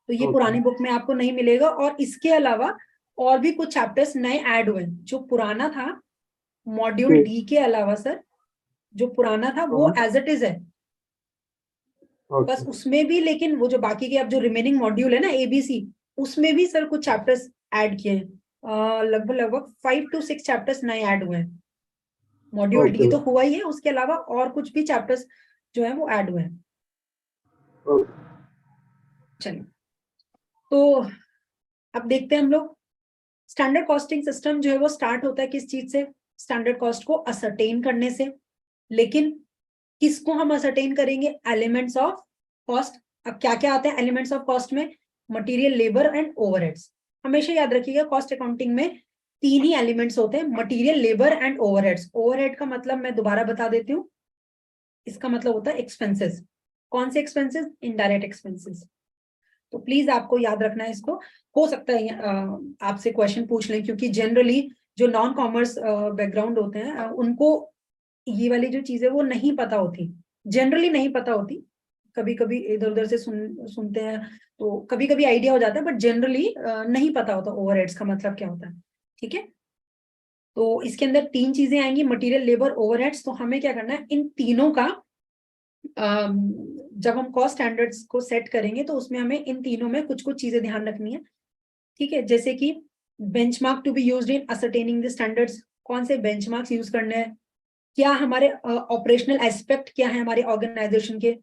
तो ये पुरानी बुक में आपको नहीं मिलेगा, और इसके अलावा और भी कुछ चैप्टर्स नए ऐड हुए। जो पुराना था मॉड्यूल डी के अलावा सर, जो पुराना था वो एज इट इज है, बस उसमें भी, लेकिन वो जो बाकी के अब जो रिमेनिंग मॉड्यूल है ना एबीसी, उसमें भी सर कुछ चैप्टर्स ऐड किए हैं। लगभग 5 to 6 चैप्टर्स नए ऐड हुए हैं। मॉड्यूल डी तो हुआ ही है, उसके अलावा और कुछ भी चैप्टर्स जो है वो ऐड हुए हैं। चलिए, तो अब देखते हैं हम लोग, स्टैंडर्ड कॉस्टिंग सिस्टम जो है वो स्टार्ट होता है किस चीज से, स्टैंडर्ड कॉस्ट को असरटेन करने से। लेकिन किसको हम असरटेन करेंगे, एलिमेंट्स ऑफ कॉस्ट। अब क्या क्या आते हैं एलिमेंट्स ऑफ कॉस्ट में, मटेरियल, लेबर एंड ओवरहेड्स। हमेशा याद रखिएगा कॉस्ट अकाउंटिंग में 3 ही एलिमेंट्स होते हैं, material, labour and overheads. Overhead का मतलब मैं दोबारा बता देती हूँ, इसका मतलब होता है एक्सपेंसेस। कौन से एक्सपेंसेस, इनडायरेक्ट एक्सपेंसेस। तो प्लीज आपको याद रखना है इसको। हो सकता है आपसे क्वेश्चन पूछ लें, क्योंकि जनरली जो नॉन कॉमर्स बैकग्राउंड होते हैं उनको ये वाली जो चीजें वो नहीं पता होती, जनरली नहीं पता होती। कभी कभी इधर उधर से सुनते हैं तो कभी कभी आइडिया हो जाता है, बट जनरली नहीं पता होता ओवरहेड्स का मतलब क्या होता है। ठीक है, तो इसके अंदर 3 चीजें आएंगी, मटेरियल, लेबर, ओवरहेड्स। तो हमें क्या करना है, इन तीनों का जब हम कॉस्ट स्टैंडर्ड्स को सेट करेंगे तो उसमें हमें इन तीनों में कुछ कुछ चीजें ध्यान रखनी है। ठीक है, जैसे कि benchmark to be used in ascertaining the standards, कौन से बेंचमार्क्स यूज करने हैं, क्या हमारे ऑपरेशनल एस्पेक्ट क्या है हमारे ऑर्गेनाइजेशन के।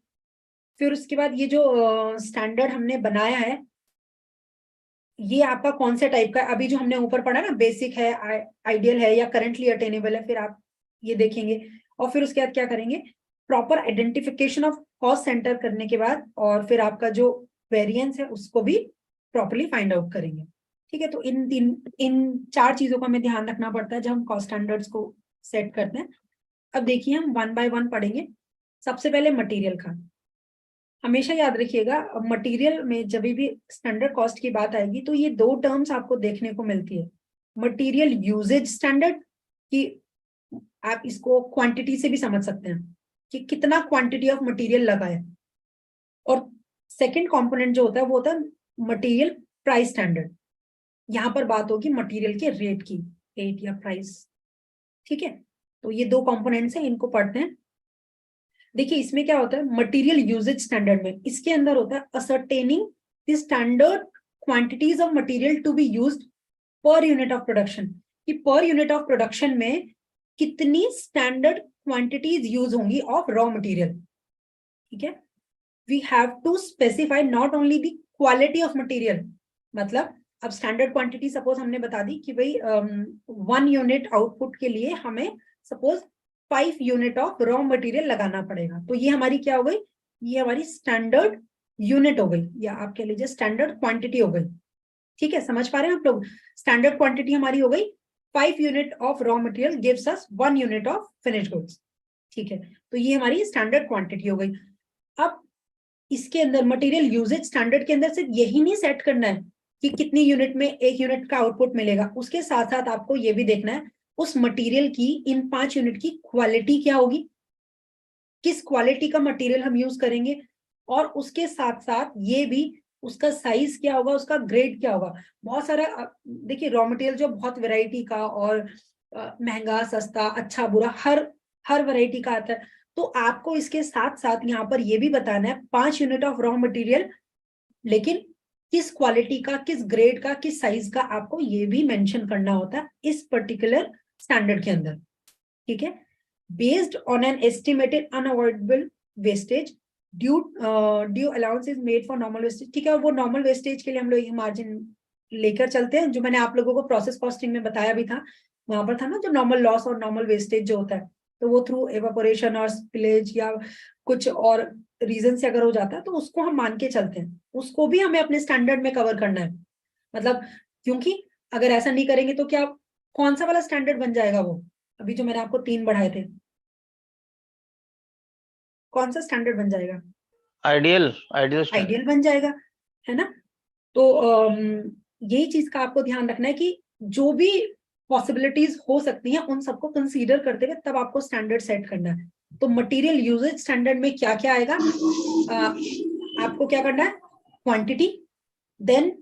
फिर उसके बाद ये जो स्टैंडर्ड हमने बनाया है ये आपका कौन से टाइप का है, अभी जो हमने ऊपर पढ़ा ना, बेसिक है, आइडियल है या करंटली अटेनेबल है, फिर आप ये देखेंगे। और फिर उसके बाद क्या करेंगे, proper identification of cost centre करने के बाद, और फिर आपका जो वेरिएंस है उसको भी प्रॉपर्ली फाइंड आउट करेंगे। ठीक है, तो इन 4 चीजों का हमें ध्यान रखना पड़ता है जब हम कॉस्ट स्टैंडर्ड्स को सेट करते हैं। अब देखिए हम 1 by 1 पढ़ेंगे। सबसे पहले मटेरियल का, हमेशा याद रखिएगा मटेरियल में जब भी स्टैंडर्ड कॉस्ट की बात आएगी तो ये 2 टर्म्स आपको देखने को मिलती है। मटेरियल यूजेज स्टैंडर्ड, कि आप इसको क्वांटिटी से भी समझ सकते हैं कि कितना क्वांटिटी ऑफ मटेरियल लगा है। और सेकंड कंपोनेंट जो होता है वो होता है मटेरियल प्राइस स्टैंडर्ड, यहाँ पर बात होगी मटेरियल के रेट की, रेट या प्राइस। ठीक है, तो ये दो कंपोनेंट्स हैं, इनको पढ़ते हैं। देखिए इसमें क्या होता है, मटेरियल यूजेज स्टैंडर्ड में इसके अंदर होता है ascertaining the standard quantities of material to be used per unit of production, कि पर यूनिट ऑफ प्रोडक्शन में कितनी स्टैंडर्ड क्वांटिटीज यूज होंगी ऑफ रॉ मटेरियल। ठीक है, we have to specify not only the quality of material, मतलब अब standard quantity suppose हमने बता दी कि भाई 1 यूनिट आउटपुट के लिए हमें suppose 5 unit of raw material लगाना पड़ेगा, तो ये हमारी क्या हो गई, ये हमारी स्टैंडर्ड यूनिट हो गई, या आप कह लीजिए स्टैंडर्ड क्वांटिटी हो गई। ठीक है, समझ पा रहे हैं आप लोग, स्टैंडर्ड क्वांटिटी हमारी हो गई 5 unit of raw material gives us 1 unit of finished goods. ठीक है, तो ये हमारी स्टैंडर्ड क्वांटिटी हो गई। अब इसके अंदर मटेरियल यूजेज स्टैंडर्ड के अंदर सिर्फ यही नहीं सेट करना है कि कितनी यूनिट में 1 यूनिट का आउटपुट मिलेगा, उसके साथ साथ आपको ये भी देखना है उस मटेरियल की, इन 5 यूनिट की क्वालिटी क्या होगी, किस क्वालिटी का मटेरियल हम यूज करेंगे, और उसके साथ साथ ये भी उसका साइज क्या होगा, उसका ग्रेड क्या होगा। बहुत सारा देखिए रॉ मटेरियल जो बहुत वैरायटी का और महंगा सस्ता अच्छा बुरा हर वैरायटी का आता है, तो आपको इसके साथ साथ यहाँ पर ये भी बताना है 5 यूनिट ऑफ रॉ मटेरियल, लेकिन किस क्वालिटी का, किस ग्रेड का, किस साइज का, आपको ये भी मेंशन करना होता है इस पर्टिकुलर स्टैंडर्ड के अंदर। ठीक है, based on an estimated unavoidable wastage due allowance is made for normal wastage. ठीक है, और वो नॉर्मल वेस्टेज के लिए हम लोग मार्जिन लेकर चलते हैं, जो मैंने आप लोगों को प्रोसेस कॉस्टिंग में बताया भी था, वहां पर था ना जो नॉर्मल लॉस और नॉर्मल वेस्टेज जो होता है, तो वो थ्रू एवापोरेशन और स्पिलेज या कुछ और रीजन से अगर हो जाता है तो उसको हम मान के चलते हैं, उसको भी हमें अपने स्टैंडर्ड में कवर करना है। मतलब क्योंकि अगर ऐसा नहीं करेंगे तो क्या, कौन सा वाला स्टैंडर्ड बन जाएगा वो, अभी जो मैंने आपको 3 बढ़ाए थे, कौन सा स्टैंडर्ड बन जाएगा, आइडियल बन जाएगा, है ना। तो यही चीज का आपको ध्यान रखना है कि जो भी पॉसिबिलिटीज हो सकती हैं उन सबको कंसीडर करते हुए तब आपको स्टैंडर्ड सेट करना है। तो मटेरियल यूजेज स्टैंडर्ड में क्या क्या आएगा, आपको क्या करना है, क्वांटिटी, देन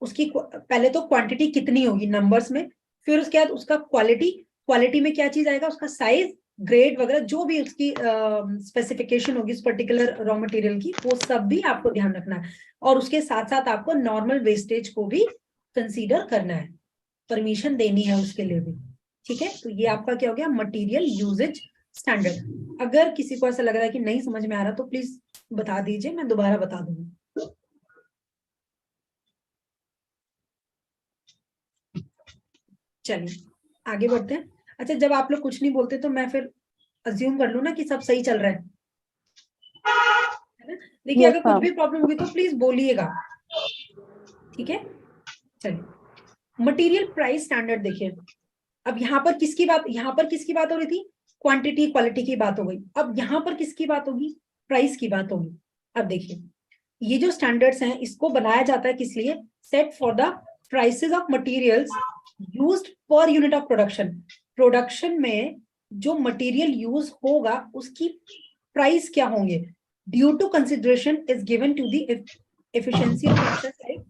उसकी पहले तो क्वांटिटी कितनी होगी नंबर्स में, फिर उसके बाद उसका क्वालिटी में क्या चीज आएगा, उसका साइज, ग्रेड वगैरह जो भी उसकी स्पेसिफिकेशन होगी इस पर्टिकुलर रॉ मटेरियल की, वो सब भी आपको ध्यान रखना है। और उसके साथ साथ आपको नॉर्मल वेस्टेज को भी कंसीडर करना है, परमिशन देनी है उसके लिए भी। ठीक है, तो ये आपका क्या हो गया, मटेरियल यूजेज स्टैंडर्ड। अगर किसी को ऐसा लग रहा है कि नहीं समझ में आ रहा तो प्लीज बता दीजिए, मैं दोबारा बता दूंगी। चलिए आगे बढ़ते हैं। अच्छा, जब आप लोग कुछ नहीं बोलते तो मैं फिर अज्यूम कर लूं ना कि सब सही चल रहा है ना? देखिए अगर कुछ भी प्रॉब्लम होगी तो प्लीज बोलिएगा। ठीक है, चलिए मटेरियल प्राइस स्टैंडर्ड देखिए, अब यहाँ पर किसकी बात हो रही थी, क्वांटिटी क्वालिटी की बात हो गई, अब यहाँ पर किसकी बात होगी, प्राइस की बात होगी। अब देखिए ये जो स्टैंडर्ड्स हैं इसको बनाया जाता है किस लिए, set for the prices of materials used per unit of production में जो मटेरियल यूज होगा उसकी प्राइस क्या होंगे, due to consideration is given to the efficiency of production.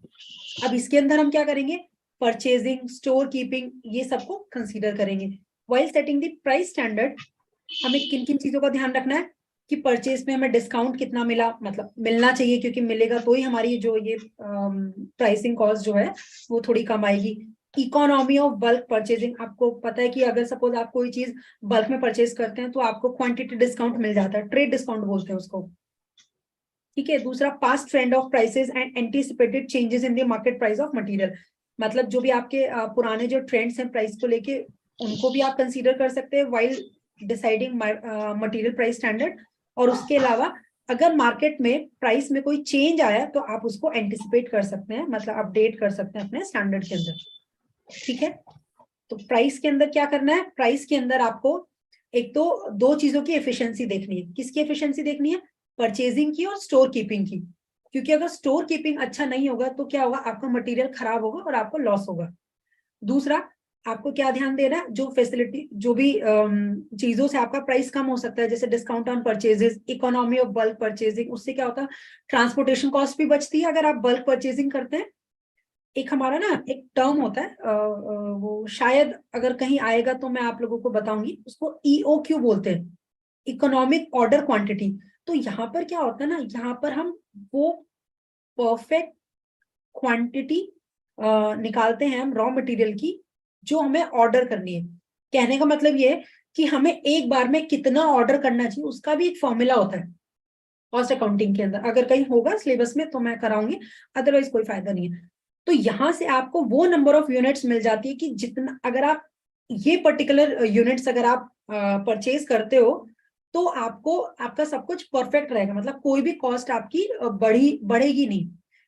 अब इसके अंदर हम क्या करेंगे, परचेजिंग, स्टोर कीपिंग, ये सबको कंसीडर करेंगे। While setting the price standard हमें किन किन चीजों का ध्यान रखना है कि परचेज में हमें डिस्काउंट कितना मिला, मतलब मिलना चाहिए, क्योंकि मिलेगा तो ही हमारी जो ये प्राइसिंग कॉस्ट जो है वो थोड़ी कम आएगी। इकोनॉमी ऑफ बल्क परचेजिंग, आपको पता है कि अगर सपोज आप कोई चीज बल्क में परचेज करते हैं तो आपको क्वांटिटी डिस्काउंट मिल जाता है, ट्रेड डिस्काउंट बोलते हैं उसको। ठीक है, दूसरा past trend of prices and anticipated changes in the market price of material, मतलब जो भी आपके पुराने जो ट्रेंड्स हैं प्राइस को लेके उनको भी आप कंसीडर कर सकते हैं while deciding material price standard. और उसके अलावा अगर मार्केट में प्राइस में कोई चेंज आया तो आप उसको एंटिसिपेट कर सकते हैं, मतलब अपडेट कर सकते हैं अपने स्टैंडर्ड के अंदर। ठीक है, तो प्राइस के अंदर क्या करना है, प्राइस के अंदर आपको एक तो 2 चीजों की एफिशिएंसी देखनी है। किसकी एफिशिएंसी देखनी है, परचेजिंग की और स्टोर कीपिंग की, क्योंकि अगर स्टोर कीपिंग अच्छा नहीं होगा तो क्या होगा, आपका मटेरियल खराब होगा और आपको लॉस होगा। दूसरा आपको क्या ध्यान देना है, जो फैसिलिटी जो भी चीजों से आपका प्राइस कम हो सकता है, जैसे discount on purchases, economy of bulk purchasing, उससे क्या होता है ट्रांसपोर्टेशन कॉस्ट भी बचती है अगर आप बल्क परचेजिंग करते हैं। एक हमारा ना एक टर्म होता है, वो शायद अगर कहीं आएगा तो मैं आप लोगों को बताऊंगी, उसको EOQ बोलते हैं, इकोनॉमिक ऑर्डर क्वांटिटी। तो यहाँ पर क्या होता है ना, यहाँ पर हम वो परफेक्ट क्वांटिटी निकालते हैं हम रॉ मटेरियल की, जो हमें ऑर्डर करनी है। कहने का मतलब ये है कि हमें एक बार में कितना ऑर्डर करना चाहिए, उसका भी एक फॉर्मूला होता है कॉस्ट अकाउंटिंग के अंदर। अगर कहीं होगा सिलेबस में तो मैं कराऊंगी, अदरवाइज कोई फायदा नहीं है। तो यहां से आपको वो नंबर ऑफ यूनिट्स मिल जाती है कि जितना, अगर आप ये पर्टिकुलर यूनिट्स अगर आप परचेज करते हो तो आपको आपका सब कुछ परफेक्ट रहेगा, मतलब कोई भी कॉस्ट आपकी बढ़ेगी नहीं।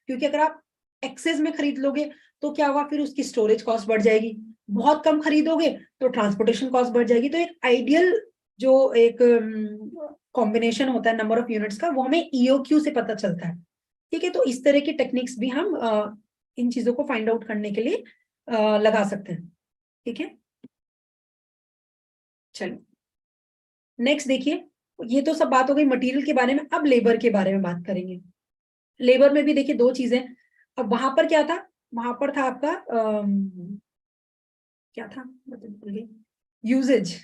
क्योंकि अगर आप एक्सेस में खरीद लोगे तो क्या होगा, फिर उसकी स्टोरेज कॉस्ट बढ़ जाएगी, बहुत कम खरीदोगे तो ट्रांसपोर्टेशन कॉस्ट बढ़ जाएगी। तो एक आइडियल जो एक कॉम्बिनेशन होता है नंबर ऑफ यूनिट्स का, वो हमें EOQ से पता चलता है। ठीक है, तो इस तरह की टेक्निक्स भी हम इन चीजों को फाइंड आउट करने के लिए लगा सकते हैं। ठीक है, चलो नेक्स्ट देखिए, ये तो सब बात हो गई मटेरियल के बारे में। अब लेबर के बारे में बात करेंगे। लेबर में भी देखिए दो चीजें। अब वहां पर क्या था, वहां पर था आपका क्या था, यूजेज,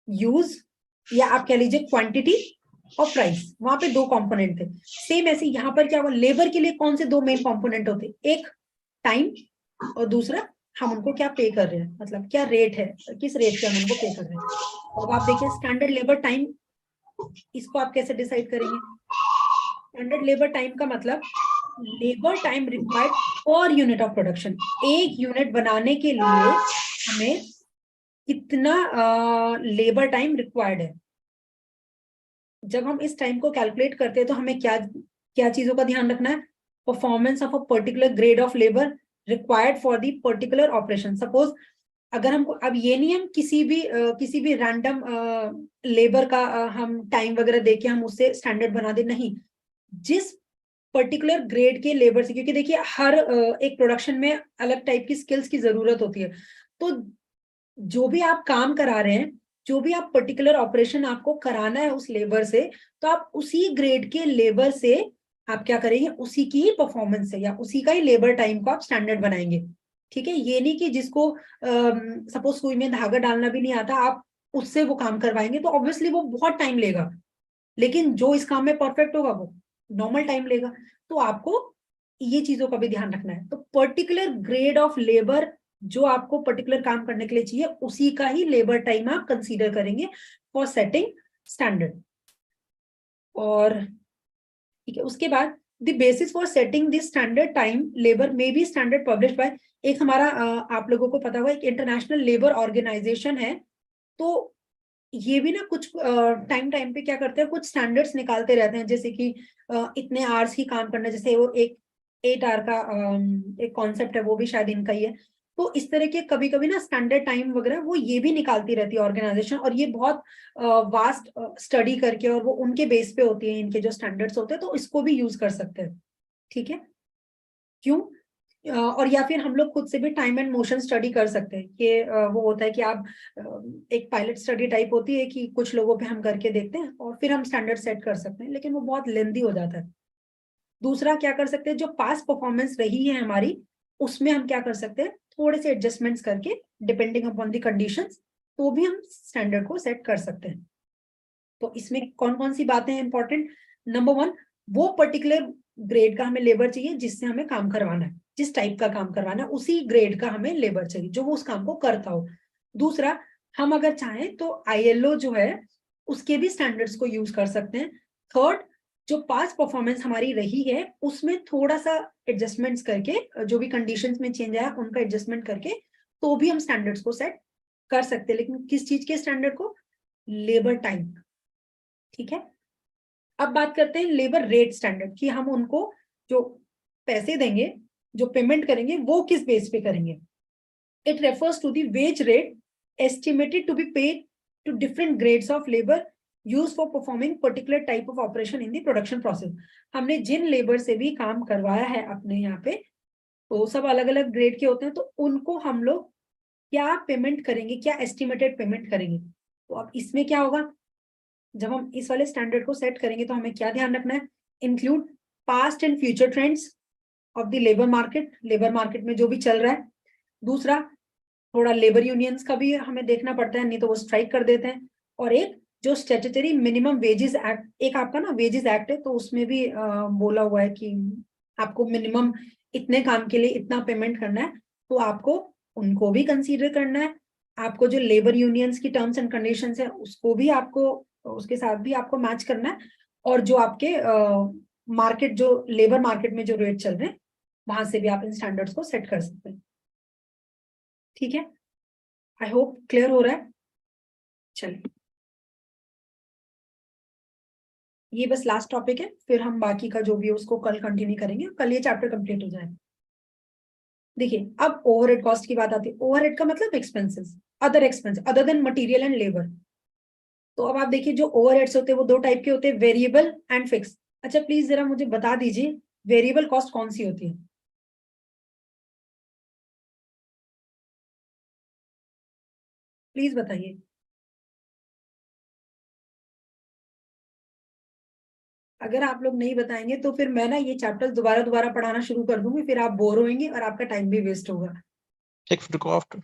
यूज, या आप कह लीजिए क्वांटिटी और प्राइस। वहां पे दो कंपोनेंट थे। सेम ऐसे यहाँ पर क्या हुआ, लेबर के लिए कौन से दो मेन कंपोनेंट होते, एक टाइम और दूसरा हम उनको क्या पे कर रहे हैं, मतलब क्या रेट है, किस रेट पे हम उनको पे कर रहे हैं। अब आप देखिए स्टैंडर्ड लेबर टाइम, इसको आप कैसे डिसाइड करेंगे। स्टैंडर्ड लेबर टाइम का मतलब लेबर टाइम रिक्वायर्ड पर यूनिट ऑफ प्रोडक्शन। एक यूनिट बनाने के लिए हमें कितना लेबर टाइम रिक्वायर्ड है। जब हम इस टाइम को कैलकुलेट करते हैं तो हमें क्या क्या चीजों का ध्यान रखना है, performance of a particular grade of labour required for the particular operation. Suppose अगर हमको, अब ये नहीं हम किसी भी रैंडम लेबर का हम टाइम वगैरह देके हम उससे स्टैंडर्ड बना दे, नहीं, जिस पर्टिकुलर ग्रेड के लेबर से, क्योंकि देखिए हर एक प्रोडक्शन में अलग टाइप की स्किल्स की जरूरत होती है। तो जो भी आप काम करा रहे हैं, जो भी आप पर्टिकुलर ऑपरेशन आपको कराना है उस लेबर से, तो आप उसी ग्रेड के लेबर से आप क्या करेंगे, उसी की ही परफॉर्मेंस है या उसी का ही लेबर टाइम को आप स्टैंडर्ड बनाएंगे। ठीक है, ये नहीं कि जिसको सपोज सुई में धागा डालना भी नहीं आता, आप उससे वो काम करवाएंगे तो ऑब्वियसली वो बहुत टाइम लेगा, लेकिन जो इस काम में परफेक्ट होगा वो नॉर्मल टाइम लेगा। तो आपको ये चीजों का भी ध्यान रखना है। तो पर्टिकुलर ग्रेड ऑफ लेबर जो आपको पर्टिकुलर काम करने के लिए चाहिए, उसी का ही लेबर टाइम आप कंसीडर करेंगे फॉर सेटिंग स्टैंडर्ड। और ठीक है, उसके बाद the basis for setting this standard time labour may be standard publish by, एक हमारा आप लोगों को पता होगा एक इंटरनेशनल लेबर ऑर्गेनाइजेशन है। तो ये भी ना कुछ टाइम टाइम पे क्या करते हैं, कुछ स्टैंडर्ड्स निकालते रहते हैं, जैसे कि इतने आवर्स ही काम करना, जैसे वो एक 8 आवर का एक कॉन्सेप्ट है, वो भी शायद इनका ही है। तो इस तरह के कभी कभी ना स्टैंडर्ड टाइम वगैरह वो ये भी निकालती रहती है ऑर्गेनाइजेशन, और ये बहुत वास्ट स्टडी करके, और वो उनके बेस पे होती है इनके जो स्टैंडर्ड्स होते हैं, तो इसको भी यूज कर सकते हैं। ठीक है, क्यों, और या फिर हम लोग खुद से भी टाइम एंड मोशन स्टडी कर सकते हैं कि वो होता है कि आप एक पायलट स्टडी टाइप होती है कि कुछ लोगों पे हम करके देखते हैं और फिर हम स्टैंडर्ड सेट कर सकते हैं, लेकिन वो बहुत लेंदी हो जाता है। दूसरा क्या कर सकते हैं, जो पास्ट परफॉर्मेंस रही है हमारी, उसमें हम क्या कर सकते हैं, थोड़े से एडजस्टमेंट्स करके डिपेंडिंग अपॉन द कंडीशंस, तो भी हम स्टैंडर्ड को सेट कर सकते हैं। तो इसमें कौन कौन सी बातें हैं इंपॉर्टेंट। नंबर 1, वो पर्टिकुलर ग्रेड का हमें लेबर चाहिए जिससे हमें काम करवाना है, जिस टाइप का काम करवाना है उसी ग्रेड का हमें लेबर चाहिए जो वो उस काम को करता हो। दूसरा, हम अगर चाहें तो ILO जो है उसके भी स्टैंडर्ड्स को यूज कर सकते हैं। थर्ड, जो पास्ट परफॉर्मेंस हमारी रही है उसमें थोड़ा सा एडजस्टमेंट्स करके, जो भी कंडीशंस में चेंज आया उनका एडजस्टमेंट करके, तो भी हम स्टैंडर्ड्स को सेट कर सकते हैं। लेकिन किस चीज के स्टैंडर्ड को, लेबर टाइम। ठीक है, अब बात करते हैं लेबर रेट स्टैंडर्ड की, हम उनको जो पैसे देंगे, जो पेमेंट करेंगे, वो किस बेस पे करेंगे। It refers to the wage rate estimated to be paid to different grades of labour use for performing particular type of operation in the production process. हमने जिन लेबर से भी काम करवाया है अपने यहाँ पे, तो सब अलग अलग ग्रेड के होते हैं, तो उनको हम लोग क्या पेमेंट करेंगे, क्या एस्टिमेटेड पेमेंट करेंगे। तो अब इसमें क्या होगा, जब हम इस वाले स्टैंडर्ड को सेट करेंगे तो हमें क्या ध्यान रखना है, include past and future trends, of the labour market में जो भी चल रहा है। दूसरा, थोड़ा लेबर यूनियंस का भी हमें देखना पड़ता है, नहीं तो वो स्ट्राइक कर देते हैं। और एक जो स्टैट्यूटरी मिनिमम वेजेस एक्ट, एक आपका ना वेजेस एक्ट है, तो उसमें भी बोला हुआ है कि आपको मिनिमम इतने काम के लिए इतना पेमेंट करना है, तो आपको उनको भी कंसीडर करना है। आपको जो लेबर यूनियंस की टर्म्स एंड कंडीशंस है उसको भी आपको, उसके साथ भी आपको मैच करना है। और जो आपके मार्केट, जो लेबर मार्केट में जो रेट चल रहे हैं, वहां से भी आप इन स्टैंडर्ड्स को सेट कर सकते हैं। ठीक है, आई होप क्लियर हो रहा है। चलिए, ये बस लास्ट टॉपिक है, फिर हम बाकी का जो भी है उसको कल कंटिन्यू करेंगे, कल ये चैप्टर कंप्लीट हो जाएगा। देखिए, अब ओवरहेड कॉस्ट की बात आती है। ओवरहेड का मतलब expenses, other expense other than material and labour. तो अब आप देखिए, जो ओवरहेड्स होते हैं वो दो टाइप के होते हैं, वेरिएबल एंड फिक्स। अच्छा, प्लीज जरा मुझे बता दीजिए वेरिएबल कॉस्ट कौन सी होती है? प्लीज बताइए। अगर आप लोग नहीं बताएंगे तो फिर मैं ना ये चैप्टर दोबारा दोबारा पढ़ाना शुरू कर दूंगी, फिर आप बोर होंगे और आपका टाइम भी वेस्ट होगा। फिक्स्ड कॉस्ट,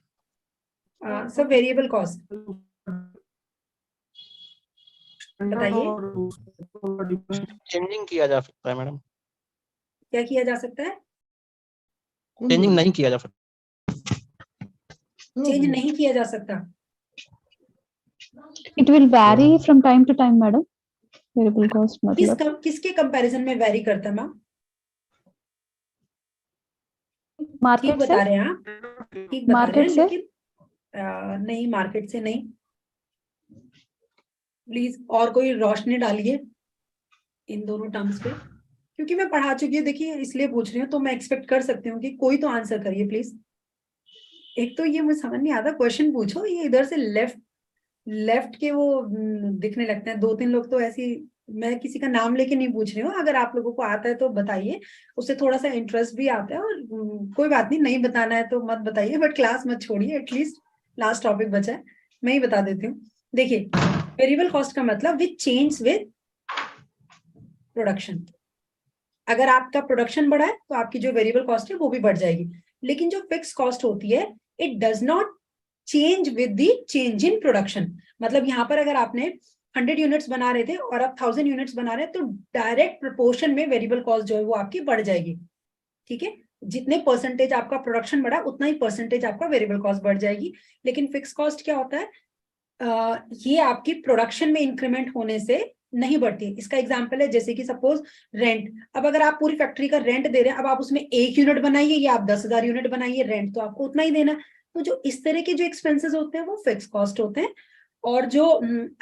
सब वेरिएबल कॉस्ट बताइए, चेंजिंग किया जा सकता है मैडम, क्या किया जा सकता है? चेंजिंग नहीं किया जा सकता। चेंज नहीं किया जा सकता। It will vary from time to time, madam. Variable cost मतलब किसके कंपैरिजन में वेरी करता है मैम? ठीक मार्केट बता से, रहे हैं आप, ठीक बता रहे हैं, मार्केट से लेकिन नहीं, मार्केट से नहीं। प्लीज और कोई रोशनी डालिए इन दोनों टर्म्स पे, क्योंकि मैं पढ़ा चुकी हूँ, देखिए इसलिए पूछ रही हूँ, तो मैं एक्सपेक्ट कर सकती हूँ कि कोई तो आंसर करिए प्लीज। एक तो ये मुझे समझ नहीं आता, क्वेश्चन पूछो, ये इधर से लेफ्ट के वो दिखने लगते हैं। दो तीन लोग तो ऐसी, मैं किसी का नाम लेके नहीं पूछ रही हूँ, अगर आप लोगों को आता है तो बताइए, उससे थोड़ा सा इंटरेस्ट भी आता है। और कोई बात नहीं, नहीं बताना है तो मत बताइए, बट क्लास मत छोड़िए, एटलीस्ट लास्ट टॉपिक बचा है, मैं ही बता देती हूँ। देखिए, वेरिएबल कॉस्ट का मतलब विच चेंज विद प्रोडक्शन। अगर आपका प्रोडक्शन बढ़ा है तो आपकी जो वेरिएबल कॉस्ट है वो भी बढ़ जाएगी। लेकिन जो फिक्स कॉस्ट होती है, it does not change with the change in production. मतलब यहाँ पर अगर आपने 100 यूनिट्स बना रहे थे और आप 1000 यूनिट्स बना रहे हैं, तो डायरेक्ट प्रोपोर्शन में वेरिएबल कॉस्ट जो है वो आपकी बढ़ जाएगी। ठीक है, जितने परसेंटेज आपका प्रोडक्शन बढ़ा उतना ही परसेंटेज आपका वेरिएबल कॉस्ट बढ़ जाएगी। लेकिन फिक्स कॉस्ट क्या होता है? ये आपकी प्रोडक्शन में इंक्रीमेंट होने से नहीं बढ़ती। इसका एग्जांपल है जैसे कि सपोज रेंट। अब अगर आप पूरी फैक्ट्री का रेंट दे रहे हैं, अब आप उसमें 1 यूनिट बनाइए या आप 10,000 यूनिट बनाइए, रेंट तो आपको उतना ही देना। तो जो इस तरह के जो एक्सपेंसेस होते हैं वो फिक्स कॉस्ट होते हैं। और जो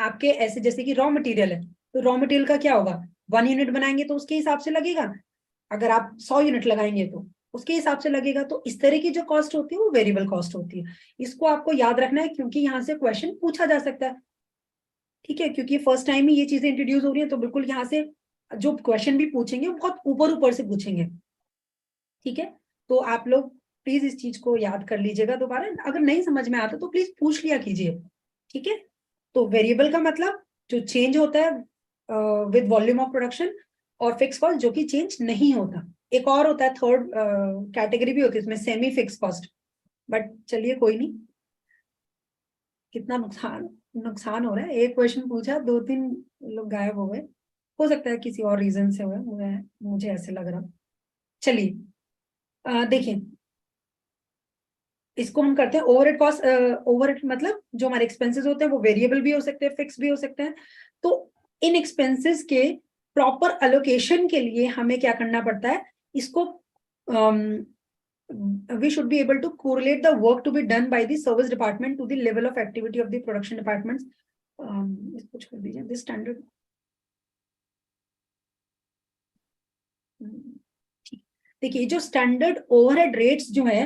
आपके ऐसे जैसे कि रॉ मटेरियल है, तो रॉ मटेरियल का क्या होगा? 1 यूनिट बनाएंगे तो उसके हिसाब से लगेगा, अगर आप 100 यूनिट लगाएंगे तो उसके हिसाब से लगेगा। तो इस तरह की जो कॉस्ट होती है वो वेरिएबल कॉस्ट होती है। इसको आपको याद रखना है, क्योंकि यहाँ से क्वेश्चन पूछा जा सकता है। ठीक है, क्योंकि फर्स्ट टाइम ही ये चीजें इंट्रोड्यूस हो रही है, तो बिल्कुल यहाँ से जो क्वेश्चन भी पूछेंगे वो बहुत ऊपर से पूछेंगे। ठीक है, तो आप लोग प्लीज इस चीज को याद कर लीजिएगा दोबारा। अगर नहीं समझ में आता तो प्लीज पूछ लिया कीजिए। ठीक है, तो वेरिएबल का मतलब जो चेंज होता है विद वॉल्यूम ऑफ प्रोडक्शन, और फिक्स कॉस्ट जो कि चेंज नहीं होता। एक और होता है, थर्ड कैटेगरी भी होती है इसमें, सेमी फिक्स कॉस्ट। बट चलिए कोई नहीं, कितना नुकसान हो रहा है। एक क्वेश्चन पूछा, 2-3 लोग गायब हो गए, हो सकता है किसी और रीजन से हुए, मुझे ऐसे लग रहा। चलिए देखिए, इसको हम करते हैं ओवरहेड कॉस्ट। ओवरहेड मतलब जो हमारे एक्सपेंसेस होते हैं वो वेरिएबल भी हो सकते हैं, फिक्स भी हो सकते हैं। तो इन एक्सपेंसेस के प्रॉपर एलोकेशन के लिए हमें क्या करना पड़ता है? इसको we should be able to correlate the work to be done by the service department to the level of activity of the production departments. इसको छोड़ दीजिए, this standard। देखिए, जो स्टैंडर्ड ओवरहेड रेट्स जो है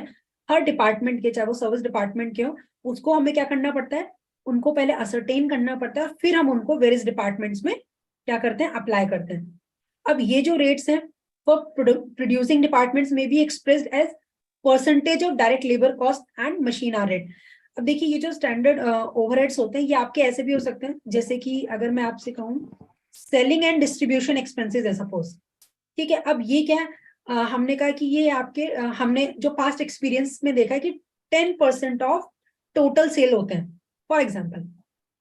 हर डिपार्टमेंट के, चाहे वो सर्विस डिपार्टमेंट के हो, उसको हमें क्या करना पड़ता है? उनको पहले असरटेन करना पड़ता है, और फिर हम उनको वेरियस डिपार्टमेंट्स में क्या करते हैं? अप्लाई करते हैं। अब ये जो रेट्स हैं फॉर प्रोड्यूसिंग डिपार्टमेंट्स में भी expressed as percentage of direct labour cost and machine hour rate. अब देखिए, ये जो स्टैंडर्ड ओवरहेड्स होते हैं ये आपके ऐसे भी हो सकते हैं, जैसे कि अगर मैं आपसे कहूँ सेलिंग एंड डिस्ट्रीब्यूशन एक्सपेंसेस है सपोज। ठीक है, अब ये क्या है? हमने कहा कि ये आपके हमने जो पास्ट एक्सपीरियंस में देखा है कि 10% ऑफ टोटल सेल होते हैं फॉर एग्जाम्पल।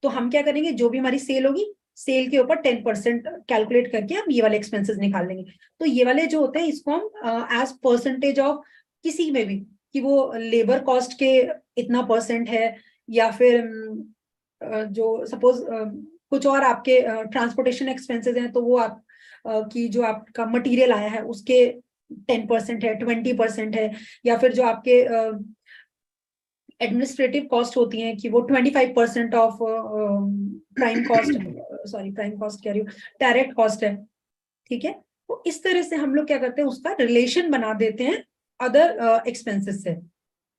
तो हम क्या करेंगे, जो भी हमारी सेल होगी, सेल के ऊपर 10% कैलकुलेट करके हम ये वाले एक्सपेंसेस निकाल लेंगे। तो ये वाले जो होते हैं इसको हम एज परसेंटेज ऑफ किसी में भी, कि वो लेबर कॉस्ट के इतना परसेंट है, या फिर जो सपोज कुछ और आपके ट्रांसपोर्टेशन एक्सपेंसेस हैं, तो वो आप की जो आपका मटेरियल आया है उसके 10% है, 20% है, या फिर जो आपके एडमिनिस्ट्रेटिव कॉस्ट होती हैं कि वो 25% of prime cost, sorry prime cost कह रही हूँ, डायरेक्ट कॉस्ट है। ठीक है, तो इस तरह से हम लोग क्या करते हैं, उसका रिलेशन बना देते हैं अदर एक्सपेंसेस से।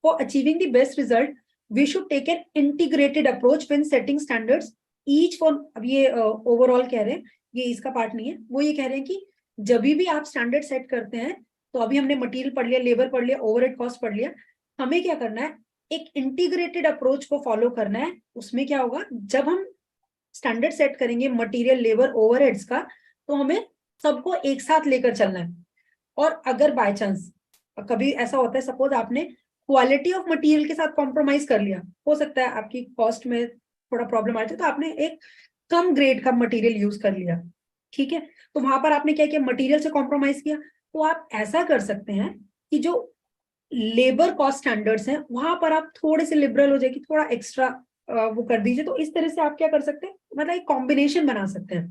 For achieving the best result we should take an integrated approach when setting standards each for. अब ये ओवरऑल कह रहे हैं, ये इसका पार्ट नहीं है, वो ये कह रहे हैं कि जब भी आप स्टैंडर्ड सेट करते हैं, तो अभी हमने मटेरियल पढ़ लिया, लेबर पढ़ लिया, ओवरहेड कॉस्ट पढ़ लिया, हमें क्या करना है, एक इंटीग्रेटेड अप्रोच को फॉलो करना है। उसमें क्या होगा, जब हम स्टैंडर्ड सेट करेंगे मटेरियल, लेबर, ओवरहेड्स का, तो हमें सबको एक साथ लेकर चलना है। और अगर बाय चांस कभी ऐसा होता है, सपोज आपने क्वालिटी ऑफ मटेरियल के साथ कॉम्प्रोमाइज कर लिया, हो सकता है आपकी कॉस्ट में थोड़ा प्रॉब्लम आ जाए, तो आपने एक कम ग्रेड का मटेरियल यूज कर लिया, ठीक है, तो वहां पर आपने क्या किया, मटेरियल से कॉम्प्रोमाइज किया। तो आप ऐसा कर सकते हैं कि जो लेबर कॉस्ट स्टैंडर्ड्स हैं वहां पर आप थोड़े से लिबरल हो जाए, कि थोड़ा एक्स्ट्रा वो कर दीजिए। तो इस तरह से आप क्या कर सकते हैं, मतलब एक कॉम्बिनेशन बना सकते हैं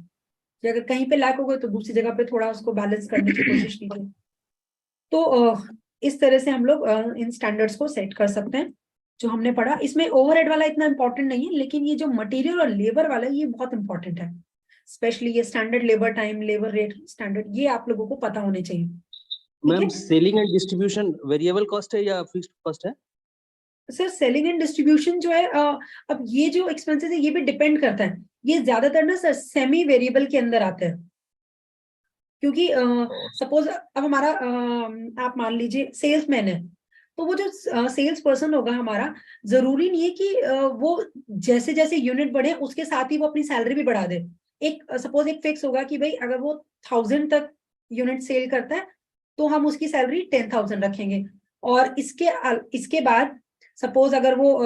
कि अगर कहीं पे लैक हो गए तो दूसरी जगह पे थोड़ा उसको बैलेंस करने की कोशिश कीजिए। तो इस तरह से हम लोग इन स्टैंडर्ड्स को सेट कर सकते हैं। जो हमने पढ़ा, इसमें ओवरहेड वाला इतना इंपॉर्टेंट नहीं है, लेकिन ये जो मटेरियल और लेबर वाला है ये बहुत इंपॉर्टेंट है। स्पेशली ये standard labour time, labour rate standard, ये आप लोगों को पता होने चाहिए। Ma'am selling and distribution variable cost है या फिक्स्ड कॉस्ट है? सर सेलिंग एंड डिस्ट्रीब्यूशन जो है, अब ये जो एक्सपेंसेस है ये भी डिपेंड करता है। ये ज्यादातर ना सर सेमी वेरिएबल के अंदर आते हैं, क्योंकि सपोज अब हमारा आप मान लीजिए सेल्समैन है, तो वो जो सेल्स पर्सन होगा हमारा, जरूरी नहीं है कि वो जैसे जैसे यूनिट बढ़े उसके साथ ही वो अपनी सैलरी भी बढ़ा दे। एक सपोज एक फिक्स होगा कि भाई अगर वो 1000 तक यूनिट सेल करता है तो हम उसकी सैलरी 10,000 रखेंगे, और इसके बाद सपोज अगर वो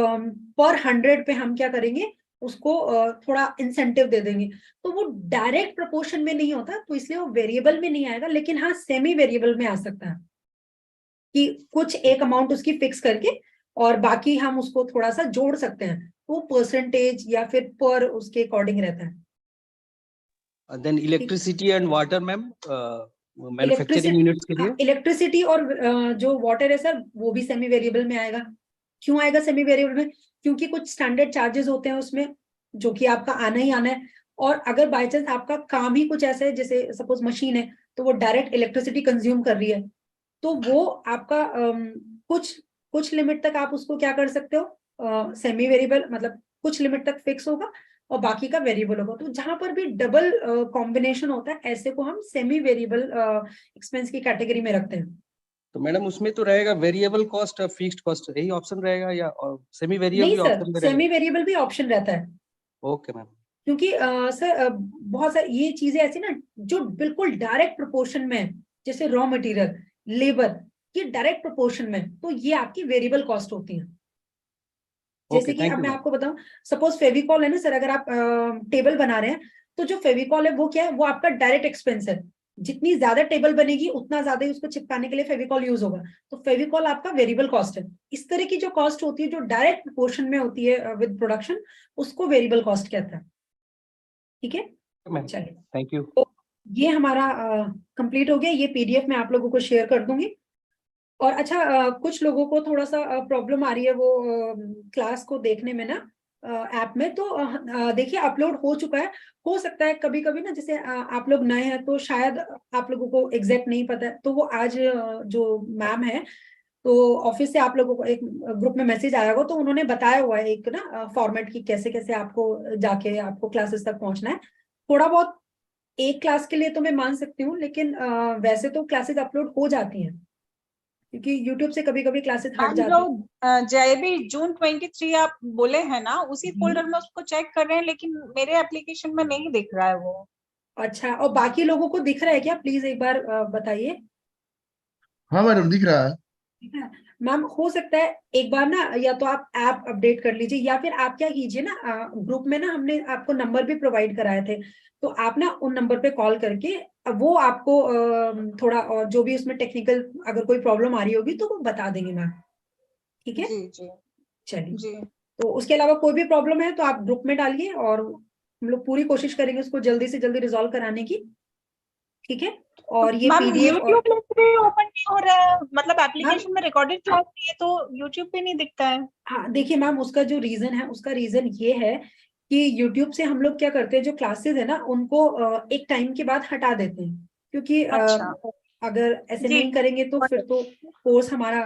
पर 100 पे हम क्या करेंगे, उसको थोड़ा इंसेंटिव दे देंगे। तो वो डायरेक्ट प्रोपोर्शन में नहीं होता, तो इसलिए वो वेरिएबल में नहीं आएगा, लेकिन हाँ सेमी वेरिएबल में आ सकता है कि कुछ एक अमाउंट उसकी फिक्स करके और बाकी हम उसको थोड़ा सा जोड़ सकते हैं, वो परसेंटेज या फिर पर उसके अकॉर्डिंग रहता है। Then electricity and water ma'am, manufacturing units के लिए इलेक्ट्रिसिटी और जो वाटर है सर वो भी सेमी वेरिएबल में आएगा। क्यों आएगा सेमी वेरिएबल में, क्योंकि कुछ स्टैंडर्ड चार्जेस होते हैं उसमें जो कि आपका आना ही आना है। और अगर बाय चांस आपका काम ही कुछ ऐसा है, जैसे सपोज मशीन है तो वो डायरेक्ट इलेक्ट्रिसिटी कंज्यूम कर रही है, तो वो आपका कुछ लिमिट तक आप उसको क्या कर सकते हो, सेमी वेरिएबल, मतलब कुछ लिमिट तक फिक्स होगा और बाकी का वेरिएबल होगा। तो जहां पर भी डबल कॉम्बिनेशन होता है, ऐसे को हम सेमी वेरिएबल एक्सपेंस की कैटेगरी में रखते हैं। तो मैडम उसमें तो रहेगा वेरिएबल कॉस्ट और फिक्स्ड कॉस्ट, यही ऑप्शन रहेगा या सेमी वेरिएबल नहीं भी सर, ऑप्शन में सेमी रहेगा? वेरिएबल भी ऑप्शन रहता है। Okay ma'am. क्योंकि सर बहुत सारी ये चीजें ऐसी ना जो बिल्कुल डायरेक्ट प्रोपोर्शन में है, जैसे रॉ मटेरियल, लेबर, ये डायरेक्ट प्रोपोर्शन में, तो ये आपकी वेरिएबल कॉस्ट होती है। जैसे कि अब मैं आपको बताऊं, सपोज फेविकॉल है ना सर, अगर आप टेबल बना रहे हैं तो जो फेविकॉल है वो क्या है, वो आपका डायरेक्ट एक्सपेंस है। जितनी ज्यादा टेबल बनेगी उतना ज्यादा ही उसको चिपकाने के लिए फेविकॉल यूज होगा, तो फेविकॉल आपका वेरिएबल कॉस्ट है। इस तरह की जो कॉस्ट होती है जो डायरेक्ट प्रोपोर्शन में होती है विद प्रोडक्शन, उसको वेरिएबल कॉस्ट कहता है। ठीक है, चलिए थैंक यू। तो ये हमारा कंप्लीट हो गया। ये पीडीएफ मैं आप लोगों को शेयर कर दूंगी। और अच्छा, कुछ लोगों को थोड़ा सा प्रॉब्लम आ रही है वो क्लास को देखने में ना ऐप में, तो देखिए अपलोड हो चुका है। हो सकता है कभी कभी ना, जैसे आप लोग नए हैं तो शायद आप लोगों को एग्जैक्ट नहीं पता है, तो वो आज जो मैम है तो ऑफिस से आप लोगों को एक ग्रुप में मैसेज आया होगा, तो उन्होंने बताया हुआ है एक ना फॉर्मेट की कैसे कैसे आपको जाके आपको क्लासेस तक पहुंचना है। थोड़ा बहुत एक क्लास के लिए तो मैं मान सकती हूँ, लेकिन वैसे तो क्लासेस अपलोड हो जाती हैं, क्योंकि YouTube से कभी कभी क्लासेस हट जाती है। जयबी जून 23 आप बोले हैं ना, उसी फोल्डर में उसको चेक कर रहे हैं, लेकिन मेरे एप्लीकेशन में नहीं दिख रहा है वो। अच्छा, और बाकी लोगों को दिख रहा है क्या, प्लीज एक बार बताइए। हाँ मैडम दिख रहा है। ठीक है मैम, हो सकता है एक बार ना या तो आप ऐप अपडेट कर लीजिए, या फिर आप क्या कीजिए ना, ग्रुप में ना हमने आपको नंबर भी प्रोवाइड कराए थे, तो आप ना उन नंबर पे कॉल करके वो आपको थोड़ा और जो भी उसमें टेक्निकल अगर कोई प्रॉब्लम आ रही होगी तो वो बता देंगे मैम। ठीक है, जी जी चलिए। जी। तो उसके अलावा कोई भी प्रॉब्लम है तो आप ग्रुप में डालिए, और हम लोग पूरी कोशिश करेंगे उसको जल्दी से जल्दी रिजॉल्व कराने की। ठीक है, और ये मैम पीडीएफ यूट्यूब लिंक भी ओपन नहीं हो रहा है, मतलब एप्लीकेशन में रिकॉर्डेड क्लास भी है तो यूट्यूब पे नहीं दिखता है। हाँ देखिए मैम, उसका जो रीजन है, उसका रीजन ये है कि यूट्यूब से हम लोग क्या करते हैं, जो क्लासेस है ना उनको एक टाइम के बाद हटा देते हैं, क्योंकि अच्छा अगर ऐसे जी नहीं करेंगे तो फिर तो कोर्स हमारा